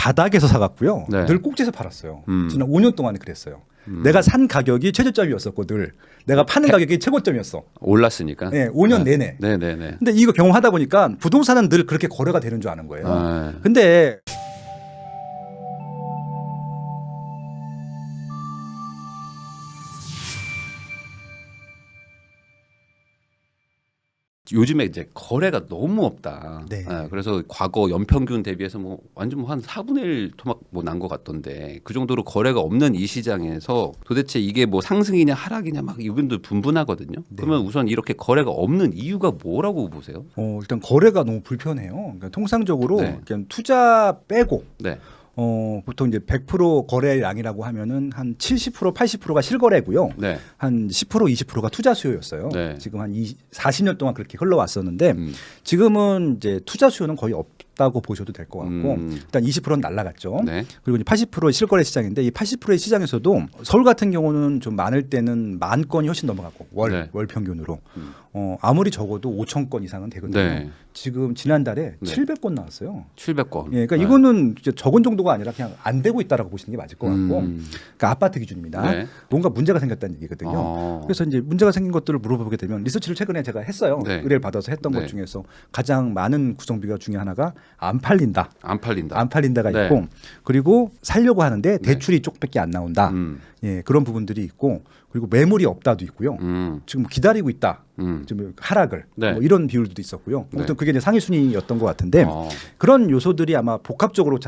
바닥에서 사갔고요. 네. 늘 꼭지에서 팔았어요. 지난 5년 동안에 그랬어요. 내가 산 가격이 최저점이었었고 늘 내가 파는 가격이 최고점이었어. 올랐으니까. 네, 5년 내내. 네네네. 근데 이거 경험하다 보니까 부동산은 늘 그렇게 거래가 되는 줄 아는 거예요. 아. 근데 요즘에 이제 거래가 너무 없다. 네. 그래서 과거 연평균 대비해서 뭐 완전 뭐 한 4분의 1 토막 뭐 난 것 같던데 그 정도로 거래가 없는 이 시장에서 도대체 이게 뭐 상승이냐 하락이냐 막 이분들 분분하거든요. 네. 그러면 우선 이렇게 거래가 없는 이유가 뭐라고 보세요? 일단 거래가 너무 불편해요. 그러니까 통상적으로 네. 그냥 투자 빼고 네. 보통 이제 100% 거래량이라고 하면은 한 70% 80%가 실거래고요. 네. 한 10% 20%가 투자 수요였어요. 네. 지금 한 40년 동안 그렇게 흘러왔었는데 지금은 이제 투자 수요는 거의 없다고 보셔도 될 것 같고 일단 20%는 날라갔죠. 네. 그리고 이제 80% 실거래 시장인데 이 80%의 시장에서도 서울 같은 경우는 좀 많을 때는 10,000건이 훨씬 넘어가고 월 평균으로 아무리 적어도 5,000건 이상은 되거든요. 네. 지금 지난달에 네. 700건 나왔어요. 700건. 예, 그러니까 이거는 이제 적은 정도가 아니라 그냥 안 되고 있다라고 보시는 게 맞을 것 같고, 음. 그러니까 아파트 기준입니다. 네. 뭔가 문제가 생겼다는 얘기거든요. 그래서 이제 문제가 생긴 것들을 물어보게 되면 리서치를 최근에 제가 했어요. 네. 의뢰를 받아서 했던 네. 것 중에서 가장 많은 구성비가 중에 하나가 안 팔린다. 안 팔린다. 안 팔린다가 네. 있고, 그리고 살려고 하는데 대출이 쪽밖에 안 나온다. 예, 그런 부분들이 있고, 그리고 매물이 없다도 있고요. 지금 기다리고 있다. 좀 하락을 네. 뭐 이런 비율도 있었고요. 아무튼 네. 그게 이제 상위 순위였던 것 같은데 그런 요소들이 아마 복합적으로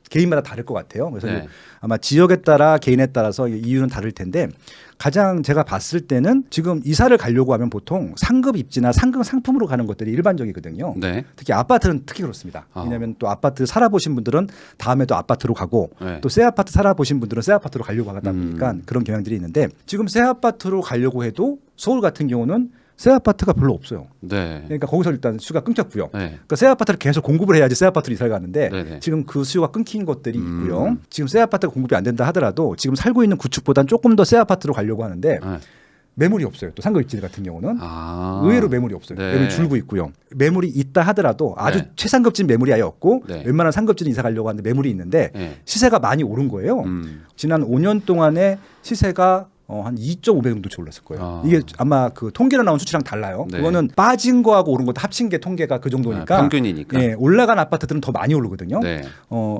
개인마다 다를 것 같아요. 그래서 네. 이제 아마 지역에 따라 개인에 따라서 이유는 다를 텐데 가장 제가 봤을 때는 지금 이사를 가려고 하면 보통 상급 입지나 상급 상품으로 가는 것들이 일반적이거든요. 네. 특히 아파트는 특히 그렇습니다. 왜냐하면 또 아파트 살아보신 분들은 다음에 또 아파트로 가고 네. 또 새 아파트 살아보신 분들은 새 아파트로 가려고 하다 보니까 그런 경향들이 있는데 지금 새 아파트로 가려고 해도 서울 같은 경우는 새 아파트가 별로 없어요. 네. 그러니까 거기서 일단 수요가 끊겼고요. 네. 그러니까 새 아파트를 계속 공급을 해야지 새 아파트로 이사를 가는데 네네. 지금 그 수요가 끊긴 것들이 있고요. 지금 새 아파트가 공급이 안 된다 하더라도 지금 살고 있는 구축보단 조금 더 새 아파트로 가려고 하는데 네. 매물이 없어요. 또 상급 입지 같은 경우는 의외로 매물이 없어요. 네. 매물이 줄고 있고요. 매물이 있다 하더라도 아주 네. 최상급진 매물이 아예 없고 네. 웬만한 상급지는 이사 가려고 하는데 매물이 있는데 네. 시세가 많이 오른 거예요. 지난 5년 동안에 시세가 한 2.5배 정도 올랐을 거예요. 이게 아마 그 통계로 나온 수치랑 달라요. 네. 그거는 빠진 거하고 오른 것도 합친 게 통계가 그 정도니까 평균이니까. 예, 올라간 아파트들은 더 많이 오르거든요. 네.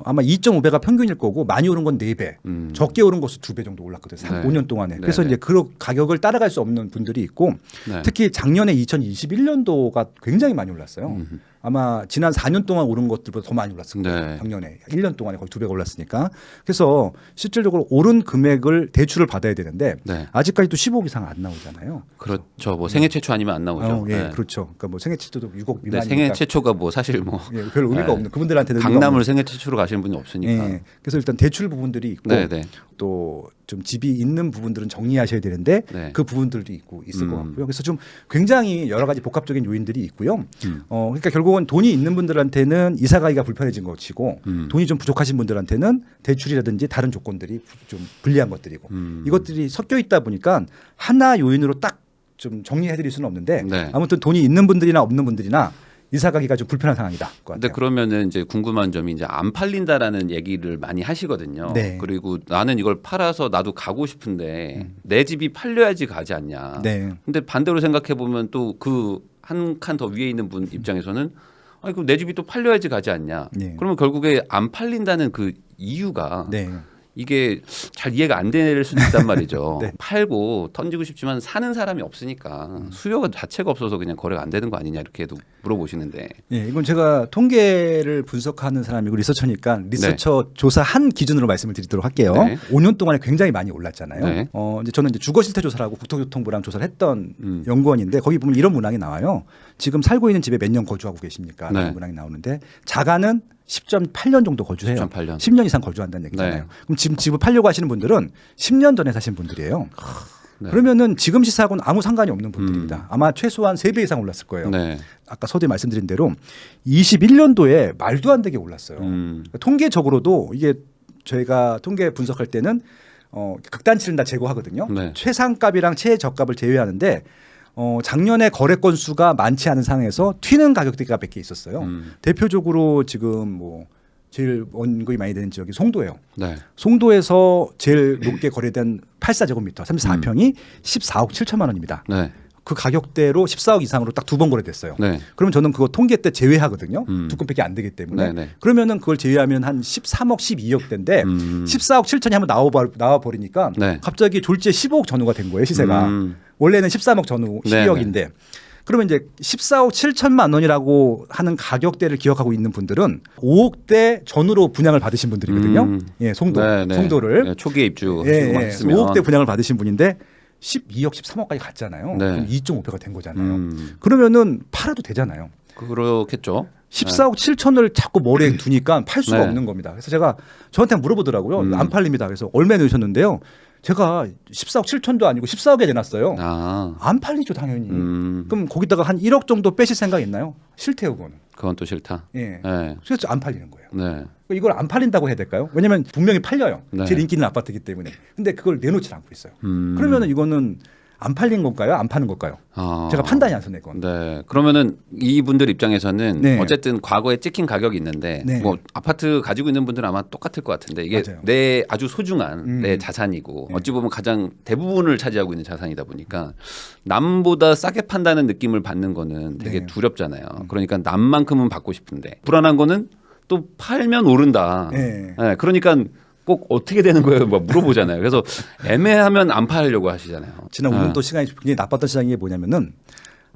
아마 2.5배가 평균일 거고 많이 오른 건 4배, 적게 오른 것은 2배 정도 올랐거든요. 네. 5년 동안에. 네. 그래서 네. 이제 그 가격을 따라갈 수 없는 분들이 있고 네. 특히 작년에 2021년도가 굉장히 많이 올랐어요. 아마 지난 4년 동안 오른 것들보다 더 많이 올랐을 거예요. 네. 작년에 1년 동안에 거의 2배가 올랐으니까. 그래서 실질적으로 오른 금액을 대출을 받아야 되는데 네. 아직까지도 15억 이상 안 나오잖아요. 그렇죠. 뭐 생애 최초 아니면 안 나오죠. 예, 네. 그렇죠. 그러니까 뭐 생애 최초도 6억 네, 미만이니까 생애 최초가 뭐 사실 뭐 예, 별 의미가 네. 없는 그분들한테는 강남을 생애 최초로 가시는 분이 없으니까. 예, 그래서 일단 대출 부분들이 있고 네, 네. 또 좀 집이 있는 부분들은 정리하셔야 되는데 네. 그 부분들도 있을 것 같고요. 그래서 좀 굉장히 여러 가지 복합적인 요인들이 있고요. 그러니까 결국은 돈이 있는 분들한테는 이사 가기가 불편해진 것이고 돈이 좀 부족하신 분들한테는 대출이라든지 다른 조건들이 좀 불리한 것들이고 이것들이 섞여 있다 보니까 하나 요인으로 딱 좀 정리해드릴 수는 없는데 네. 아무튼 돈이 있는 분들이나 없는 분들이나 이사 가기가 좀 불편한 상황이다. 근데 그러면은 이제 궁금한 점이 이제 안 팔린다라는 얘기를 많이 하시거든요. 네. 그리고 나는 이걸 팔아서 나도 가고 싶은데 내 집이 팔려야지 가지 않냐. 네. 근데 반대로 생각해 보면 또 그 한 칸 더 위에 있는 분 입장에서는 아니 그럼 내 집이 또 팔려야지 가지 않냐. 네. 그러면 결국에 안 팔린다는 그 이유가 네. 이게 잘 이해가 안 될 수도 있단 말이죠. 네. 팔고 던지고 싶지만 사는 사람이 없으니까 수요가 자체가 없어서 그냥 거래가 안 되는 거 아니냐 이렇게도 물어보시는데. 예, 이건 제가 통계를 분석하는 사람이고 리서처니까 리서처 조사한 기준으로 말씀을 드리도록 할게요. 네. 5년 동안에 굉장히 많이 올랐잖아요. 네. 이제 저는 이제 주거 실태 조사라고 국토교통부랑 조사를 했던 연구원인데 거기 보면 이런 문항이 나와요. 지금 살고 있는 집에 몇 년 거주하고 계십니까? 네. 라는 문항이 나오는데 자가는 10.8년 정도 거주해요. 10.8년. 10년 이상 거주한다는 얘기잖아요. 네. 그럼 지금 집을 팔려고 하시는 분들은 10년 전에 사신 분들이에요. 네. 그러면은 지금 시세하고는 아무 상관이 없는 분들입니다. 아마 최소한 3배 이상 올랐을 거예요. 네. 아까 서두에 말씀드린 대로 21년도에 말도 안 되게 올랐어요. 통계적으로도 이게 저희가 통계 분석할 때는 극단치를 다 제거하거든요. 네. 최상값이랑 최저값을 제외하는데 작년에 거래 건수가 많지 않은 상황에서 튀는 가격대가 몇 개 있었어요. 대표적으로 지금 뭐 제일 언급이 많이 되는 지역이 송도예요. 네. 송도에서 제일 높게 거래된 84제곱미터 34평이 14억 7천만 원입니다. 네. 그 가격대로 14억 이상으로 딱 두 번 거래됐어요. 네. 그러면 저는 그거 통계 때 제외하거든요. 두 건밖에 안 되기 때문에. 네네. 그러면은 그걸 제외하면 한 13억 12억대인데 14억 7천이 한번 나와 버리니까 네. 갑자기 졸지에 15억 전후가 된 거예요, 시세가. 원래는 13억 전후 12억인데. 그러면 이제 14억 7천만 원이라고 하는 가격대를 기억하고 있는 분들은 5억대 전후로 분양을 받으신 분들이거든요. 예, 송도를. 네, 초기에 입주 예, 예, 5억대 분양을 받으신 분인데 12억 13억까지 갔잖아요. 네. 그럼 2.5배가 된 거잖아요. 그러면은 팔아도 되잖아요. 그렇겠죠. 14억 7천을 자꾸 머리에 두니까 팔 수가 네. 없는 겁니다. 그래서 제가 저한테 물어보더라고요. 안 팔립니다. 그래서 얼마에 넣으셨는데요. 제가 14억 7천도 아니고 14억에 내놨어요. 아, 안 팔리죠 당연히. 그럼 거기다가 한 1억 정도 빼실 생각 있나요? 싫대요 그거는. 그건 또 싫다. 예. 네. 그래서 안 팔리는 거예요. 네. 이걸 안 팔린다고 해야 될까요? 왜냐하면 분명히 팔려요. 네. 제일 인기 있는 아파트이기 때문에. 근데 그걸 내놓지 않고 있어요. 그러면은 이거는 안 팔린 건가요? 안 파는 걸까요? 아. 제가 판단이 안 서네 건. 네. 그러면은 이분들 입장에서는 네. 어쨌든 과거에 찍힌 가격이 있는데 네. 뭐 아파트 가지고 있는 분들은 아마 똑같을 것 같은데 이게 맞아요. 내 아주 소중한 내 자산이고 네. 어찌 보면 가장 대부분을 차지하고 있는 자산이다 보니까 남보다 싸게 판다는 느낌을 받는 거는 되게 네. 두렵잖아요. 그러니까 남만큼은 받고 싶은데 불안한 거는 또 팔면 오른다. 네. 네. 그러니까 꼭 어떻게 되는 거예요? 뭐 물어보잖아요. 그래서 애매하면 안 팔려고 하시잖아요. 지난 5년 또 시장이 굉장히 나빴던 시장이 뭐냐면은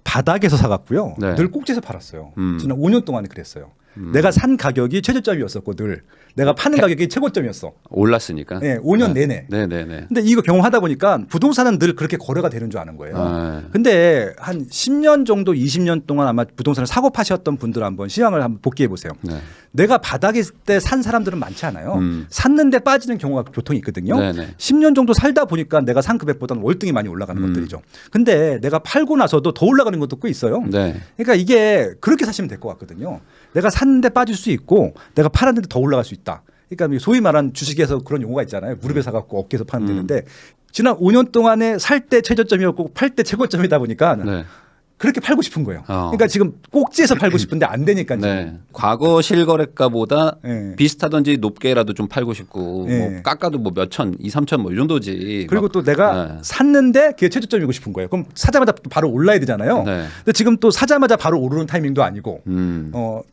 바닥에서 사갔고요. 네. 늘 꼭지에서 팔았어요. 지난 5년 동안에 그랬어요. 내가 산 가격이 최저점이었었고 늘 내가 파는 가격이 최고점이었어. 올랐으니까. 네, 5년 내내. 네네네. 근데 이거 경험하다 보니까 부동산은 늘 그렇게 거래가 되는 줄 아는 거예요. 아. 근데 한 10년 정도 20년 동안 아마 부동산을 사고 파셨던 분들 한번 시황을 한번 복귀해 보세요. 네. 내가 바닥일 때 산 사람들은 많지 않아요. 샀는데 빠지는 경우가 보통 있거든요. 네네. 10년 정도 살다 보니까 내가 산 금액보다는 월등히 많이 올라가는 것들이죠. 근데 내가 팔고 나서도 더 올라가는 것도 꽤 있어요. 네. 그러니까 이게 그렇게 사시면 될 것 같거든요. 내가 샀는데 빠질 수 있고 내가 팔았는데 더 올라갈 수 있다. 그러니까 소위 말하는 주식에서 그런 용어가 있잖아요. 무릎에 사갖고 어깨에서 파면 되는데 지난 5년 동안에 살 때 최저점이었고 팔 때 최고점이다 보니까 네. 그렇게 팔고 싶은 거예요. 어. 그러니까 지금 꼭지에서 팔고 싶은데 안 되니까 지금. 네. 과거 실거래가보다 네. 비슷하던지 높게라도 좀 팔고 싶고 네. 뭐 깎아도 뭐 몇천, 2, 3천 뭐 이 정도지. 그리고 막, 또 내가 네. 샀는데 그게 최저점이고 싶은 거예요. 그럼 사자마자 바로 올라야 되잖아요. 네. 근데 지금 또 사자마자 바로 오르는 타이밍도 아니고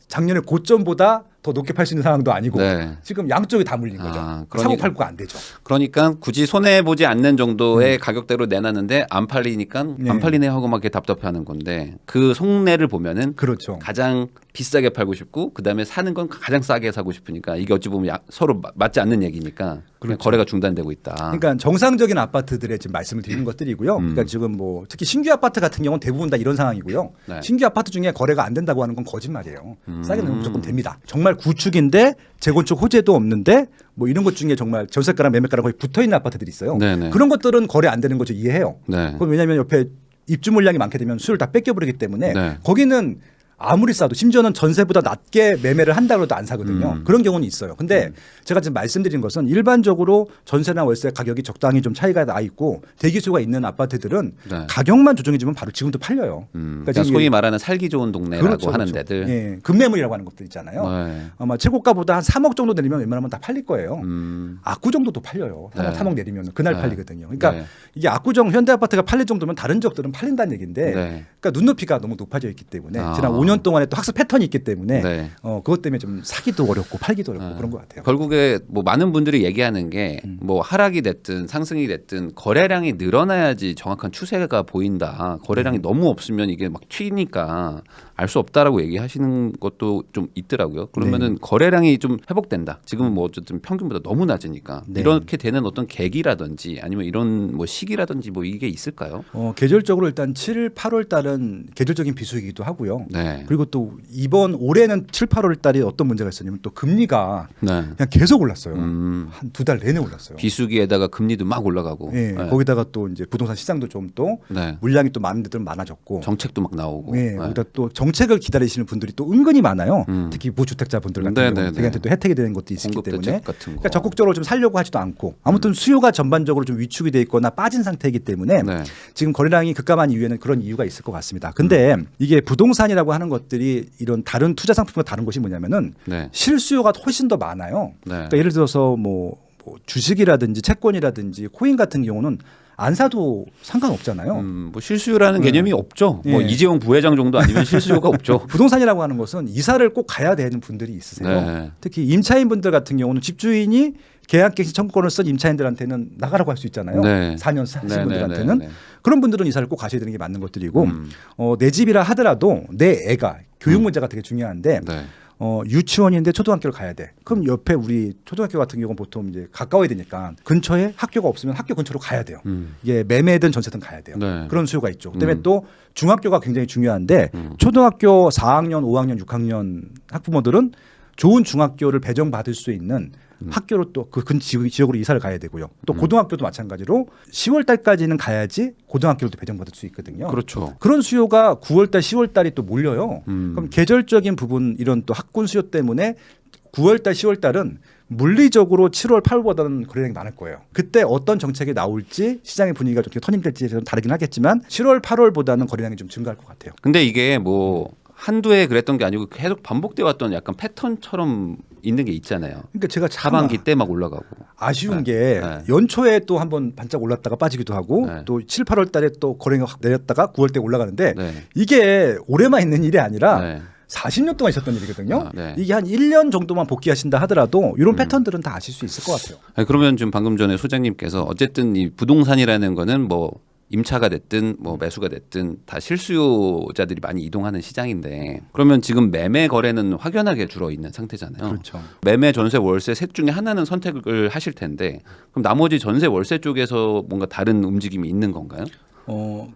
작년에 고점보다 더 높게 팔 수 있는 상황도 아니고 네. 지금 양쪽이 다 물린 거죠. 아, 사고 팔고가 안 되죠. 그러니까 굳이 손해 보지 않는 정도의 가격대로 내놨는데 안 팔리니까 네. 안 팔리네 하고 막 이렇게 답답해하는 건데 그 속내를 보면은 그렇죠. 가장 비싸게 팔고 싶고 그다음에 사는 건 가장 싸게 사고 싶으니까 이게 어찌 보면 서로 맞지 않는 얘기니까 그냥 거래가 중단되고 있다. 그러니까 정상적인 아파트들의 지금 말씀을 드리는 것들이고요. 그러니까 지금 뭐 특히 신규 아파트 같은 경우는 대부분 다 이런 상황이고요. 네. 신규 아파트 중에 거래가 안 된다고 하는 건 거짓말이에요. 싸게 내면 무조건 됩니다. 정말 구축인데 재건축 호재도 없는데 뭐 이런 것 중에 정말 전세가랑 매매가랑 거의 붙어 있는 아파트들이 있어요. 네네. 그런 것들은 거래 안 되는 거죠. 이해해요. 네. 그건 왜냐하면 옆에 입주 물량이 많게 되면 수요를 다 뺏겨버리기 때문에 네. 거기는 아무리 싸도 심지어는 전세보다 낮게 매매를 한다고 해도 안 사거든요. 그런 경우는 있어요. 근데 제가 지금 말씀드린 것은 일반적으로 전세나 월세 가격이 적당히 좀 차이가 나 있고 대기수가 있는 아파트들은 네. 가격만 조정해주면 바로 지금도 팔려요. 그러니까 지금 소위 말하는 살기 좋은 동네라고 그렇죠, 하는 그렇죠. 데들. 예, 급매물이라고 하는 것들 있잖아요. 네. 아마 최고가보다 한 3억 정도 내리면 웬만하면 다 팔릴 거예요. 압구 정도도 팔려요. 3억, 네. 3억 내리면 그날 네. 팔리거든요. 그러니까 네. 이게 압구정 현대아파트가 팔릴 정도면 다른 지역들은 팔린다는 얘기인데 네. 그러니까 눈높이가 너무 높아져 있기 때문에 아. 지난 5년 동안에 또 학습 패턴이 있기 때문에 네. 그것 때문에 좀 사기도 어렵고 팔기도 어렵고 그런 것 같아요. 결국에 뭐 많은 분들이 얘기하는 게 뭐 하락이 됐든 상승이 됐든 거래량이 늘어나야지 정확한 추세가 보인다. 거래량이 너무 없으면 이게 막 튀니까 알 수 없다라고 얘기하시는 것도 좀 있더라고요. 그러면은 거래량이 좀 회복된다. 지금은 뭐 어쨌든 평균보다 너무 낮으니까 네. 이렇게 되는 어떤 계기라든지 아니면 이런 뭐 시기라든지 뭐 이게 있을까요? 계절적으로 일단 7, 8월 달은 계절적인 비수기이기도 하고요. 네. 그리고 또 이번 올해는 7, 8월 달에 어떤 문제가 있었냐면 또 금리가 네. 그냥 계속 올랐어요. 한 두 달 내내 올랐어요. 비수기에다가 금리도 막 올라가고. 예, 네. 거기다가 또 이제 부동산 시장도 좀 또 네. 물량이 또 많은 데들은 많아졌고 정책도 막 나오고. 예, 네. 거기다 또 정책을 기다리시는 분들이 또 은근히 많아요. 특히 무주택자분들 같은 네네네. 경우는 자기한테 또 혜택이 되는 것도 있기 때문에 공급대책 같은 거. 그러니까 적극적으로 좀 살려고 하지도 않고 아무튼 수요가 전반적으로 좀 위축이 돼 있거나 빠진 상태이기 때문에 네. 지금 거래량이 급감한 이유에는 그런 이유가 있을 것 같습니다. 근데 이게 부동산이라고 하는 것들이 이런 다른 투자 상품과 다른 것이 뭐냐면은 네. 실수요가 훨씬 더 많아요. 네. 그러니까 예를 들어서 뭐 주식이라든지 채권이라든지 코인 같은 경우는 안 사도 상관없잖아요. 뭐 실수요라는 개념이 없죠. 뭐 예. 이재용 부회장 정도 아니면 실수요가 없죠. 부동산이라고 하는 것은 이사를 꼭 가야 되는 분들이 있으세요. 네. 특히 임차인 분들 같은 경우는 집주인이 계약갱신 청구권을 쓴 임차인들한테는 나가라고 할 수 있잖아요. 네. 4년 사신 네, 분들한테는 네, 네. 그런 분들은 이사를 꼭 가셔야 되는 게 맞는 것들이고 내 집이라 하더라도 내 애가 교육 문제가 되게 중요한데 네. 유치원인데 초등학교를 가야 돼. 그럼 옆에 우리 초등학교 같은 경우는 보통 이제 가까워야 되니까 근처에 학교가 없으면 학교 근처로 가야 돼요. 이게 매매든 전세든 가야 돼요. 네. 그런 수요가 있죠. 그다음에 또 중학교가 굉장히 중요한데 초등학교 4학년, 5학년, 6학년 학부모들은 좋은 중학교를 배정받을 수 있는 학교로 또 그 지역으로 이사를 가야 되고요. 또 고등학교도 마찬가지로 10월 달까지는 가야지 고등학교로도 배정받을 수 있거든요. 그렇죠. 그런 수요가 9월 달, 10월 달이 또 몰려요. 그럼 계절적인 부분 이런 또 학군 수요 때문에 9월 달, 10월 달은 물리적으로 7월, 8월보다는 거래량이 많을 거예요. 그때 어떤 정책이 나올지 시장의 분위기가 좀 터닝될지 좀 다르긴 하겠지만 7월, 8월보다는 거래량이 좀 증가할 것 같아요. 근데 이게 뭐 한두 해 그랬던 게 아니고 계속 반복돼 왔던 약간 패턴처럼 있는 게 있잖아요. 그러니까 제가 참 하반기 때 막 올라가고. 아쉬운 네. 게 네. 연초에 또 한번 반짝 올랐다가 빠지기도 하고 네. 또 7, 8월 달에 또 거래가 확 내렸다가 9월 때 올라가는데 네. 이게 올해만 있는 일이 아니라 네. 40년 동안 있었던 일이거든요. 아, 네. 이게 한 1년 정도만 복귀하신다 하더라도 이런 패턴들은 다 아실 수 있을 것 같아요. 아니, 그러면 좀 방금 전에 소장님께서 어쨌든 이 부동산이라는 거는 뭐 임차가 됐든 뭐 매수가 됐든 다 실수요자들이 많이 이동하는 시장인데 그러면 지금 매매 거래는 확연하게 줄어 있는 상태잖아요. 그렇죠. 매매, 전세, 월세 셋 중에 하나는 선택을 하실 텐데 그럼 나머지 전세, 월세 쪽에서 뭔가 다른 움직임이 있는 건가요?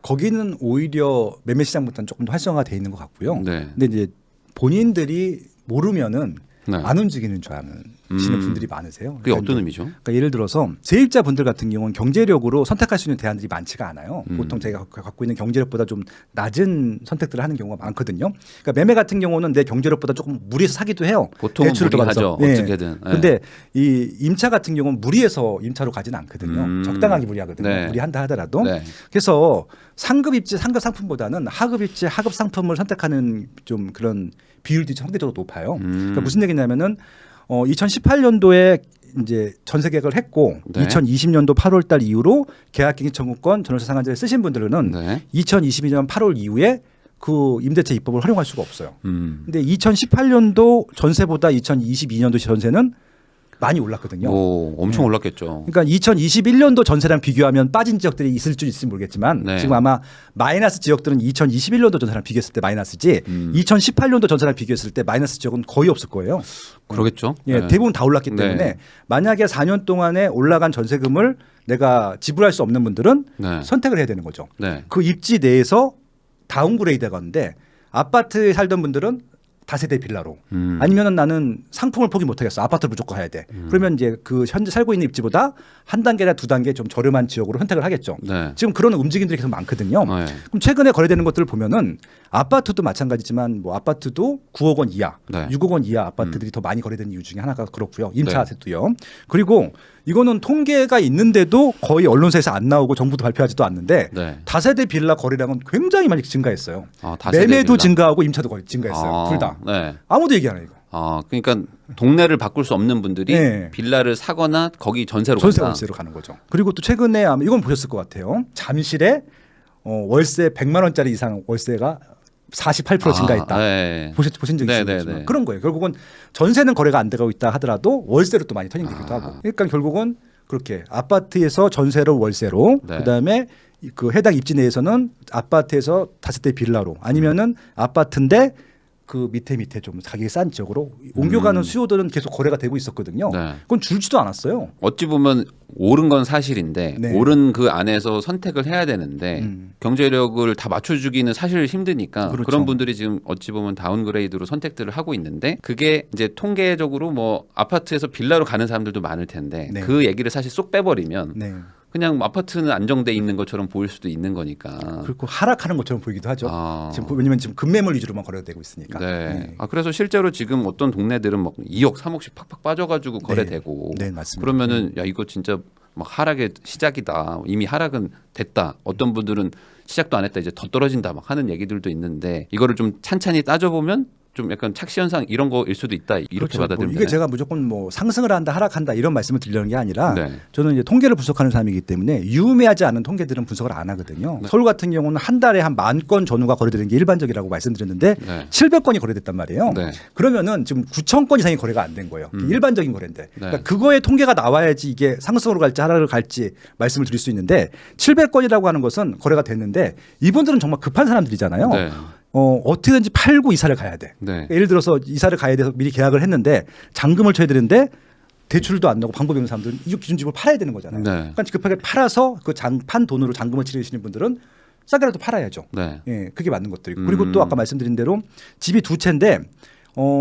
거기는 오히려 매매 시장보다는 조금 더 활성화돼 있는 것 같고요. 네. 근데 이제 본인들이 모르면은 네. 안 움직이는 줄 아는 분들이 많으세요. 그게 그러니까 어떤 이제 의미죠? 그러니까 예를 들어서 세입자 분들 같은 경우는 경제력으로 선택할 수 있는 대안들이 많지가 않아요. 보통 제가 갖고 있는 경제력보다 좀 낮은 선택들을 하는 경우가 많거든요. 그러니까 매매 같은 경우는 내 경제력보다 조금 무리해서 사기도 해요. 보통은 대출을 더 무리하죠. 받아서. 어떻게든. 네. 근데 이 임차 같은 경우는 무리해서 임차로 가지는 않거든요. 적당하게 무리하거든요. 네. 무리한다 하더라도. 네. 그래서 상급 입지, 상급 상품보다는 하급 입지, 하급 상품을 선택하는 좀 그런 비율이 상대적으로 높아요. 그러니까 무슨 얘기냐면은 2018년도에 이제 전세 계약을 했고 네. 2020년도 8월 달 이후로 계약갱신 청구권 전월세 상한제를 쓰신 분들은 네. 2022년 8월 이후에 그 임대차 입법을 활용할 수가 없어요. 음. 근데 2018년도 전세보다 2022년도 전세는 많이 올랐거든요. 뭐 엄청 올랐겠죠. 그러니까 2021년도 전세랑 비교하면 빠진 지역들이 있을 줄 있을지 모르겠지만 네. 지금 아마 마이너스 지역들은 2021년도 전세랑 비교했을 때 마이너스지 2018년도 전세랑 비교했을 때 마이너스 지역은 거의 없을 거예요. 그러겠죠. 예, 네. 대부분 다 올랐기 때문에 네. 만약에 4년 동안에 올라간 전세금을 내가 지불할 수 없는 분들은 네. 선택을 해야 되는 거죠. 네. 그 입지 내에서 다운그레이드가 가는데 아파트에 살던 분들은 다세대 빌라로 아니면은 나는 상품을 포기 못 하겠어. 아파트를 무조건 가야 돼. 그러면 이제 그 현재 살고 있는 입지보다 한 단계나 두 단계 좀 저렴한 지역으로 선택을 하겠죠. 네. 지금 그런 움직임들이 계속 많거든요. 네. 그럼 최근에 거래되는 것들을 보면은 아파트도 마찬가지지만 뭐 아파트도 9억 원 이하, 네. 6억 원 이하 아파트들이 더 많이 거래되는 이유 중에 하나가 그렇고요. 네. 임차세도요. 그리고 이거는 통계가 있는데도 거의 언론사에서 안 나오고 정부도 발표하지도 않는데 네. 다세대 빌라 거래량은 굉장히 많이 증가했어요. 아, 다세대 매매도 빌라. 증가하고 임차도 거의 증가했어요. 아, 둘 다. 네. 아무도 얘기 안 해요. 이거. 아, 그러니까 동네를 바꿀 수 없는 분들이 네. 빌라를 사거나 거기 전세로 전세 간다. 월세로 가는 거죠. 그리고 또 최근에 아마 이건 보셨을 것 같아요. 잠실에 월세 100만 원짜리 이상 월세가 48% 증가했다. 네. 보신 적 네, 있으시겠지만 네, 네. 그런 거예요. 결국은 전세는 거래가 안 되고 있다 하더라도 월세로 또 많이 터닝되기도 하고. 그러니까 결국은 그렇게 아파트에서 전세로 월세로 네. 그다음에 그 해당 입지 내에서는 아파트에서 다세대 빌라로 아니면은 아파트인데 그 밑에 좀 가격이 싼 지역으로 옮겨가는 수요들은 계속 거래가 되고 있었거든요. 네. 그건 줄지도 않았어요. 어찌 보면 옳은 건 사실인데 네. 옳은 그 안에서 선택을 해야 되는데 경제력을 다 맞춰주기는 사실 힘드니까 그렇죠. 그런 분들이 지금 어찌 보면 다운그레이드로 선택들을 하고 있는데 그게 이제 통계적으로 뭐 아파트에서 빌라로 가는 사람들도 많을 텐데 네. 그 얘기를 사실 쏙 빼버리면 네. 그냥 아파트는 안정돼 있는 것처럼 보일 수도 있는 거니까. 그리고 하락하는 것처럼 보이기도 하죠. 아. 지금 왜냐면 지금 급매물 위주로만 거래되고 있으니까. 네. 아, 그래서 실제로 지금 어떤 동네들은 막 2억, 3억씩 팍팍 빠져가지고 거래되고. 네, 맞습니다. 그러면은 야 이거 진짜 막 하락의 시작이다. 이미 하락은 됐다. 어떤 분들은 시작도 안 했다. 이제 더 떨어진다. 막 하는 얘기들도 있는데 이거를 좀 찬찬히 따져보면 좀 약간 착시 현상 이런 거일 수도 있다. 이렇게 그렇죠. 받아들이면 이게 제가 무조건 뭐 상승을 한다, 하락한다 이런 말씀을 드리려는 게 아니라 네. 저는 이제 통계를 분석하는 사람이기 때문에 유의미하지 않은 통계들은 분석을 안 하거든요. 네. 서울 같은 경우는 한 달에 한 10,000건 전후가 거래되는 게 일반적이라고 말씀드렸는데 네. 700건이 거래됐단 말이에요. 네. 그러면은 지금 9,000건 이상이 거래가 안 된 거예요. 일반적인 거래인데. 그러니까 네. 그거의 통계가 나와야지 이게 상승으로 갈지 하락을 갈지 말씀을 드릴 수 있는데 700건이라고 하는 것은 거래가 됐는데 이분들은 정말 급한 사람들이잖아요. 네. 어떻게든지 팔고 이사를 가야 돼. 네. 그러니까 예를 들어서 이사를 가야 돼서 미리 계약을 했는데 잔금을 쳐야 되는데 대출도 안 나고 방법이 없는 사람들은 이 기준집을 팔아야 되는 거잖아요. 네. 그러니까 급하게 팔아서 그 판 돈으로 잔금을 치르시는 분들은 싸게라도 팔아야죠. 네. 예, 그게 맞는 것들이고 그리고 또 아까 말씀드린 대로 집이 두 채인데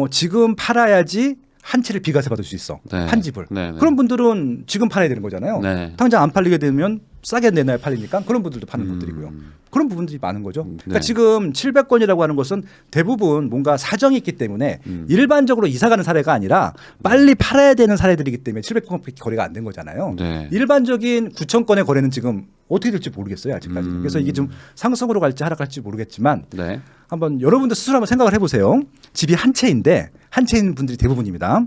지금 팔아야지 한 채를 비과세 받을 수 있어. 네. 한 집을. 네, 네. 그런 분들은 지금 팔아야 되는 거잖아요. 네. 당장 안 팔리게 되면 싸게 내놔야 팔리니까 그런 분들도 파는 것들이고요. 그런 부분들이 많은 거죠. 그러니까 네. 지금 700건이라고 하는 것은 대부분 뭔가 사정이 있기 때문에 일반적으로 이사 가는 사례가 아니라 빨리 팔아야 되는 사례들이기 때문에 700건밖에 거래가 안 된 거잖아요. 네. 일반적인 9,000건의 거래는 지금 어떻게 될지 모르겠어요. 아직까지. 그래서 이게 좀 상승으로 갈지 하락할지 모르겠지만 네. 한번 여러분들 스스로 한번 생각을 해보세요. 집이 한 채인데 한 채인 분들이 대부분입니다.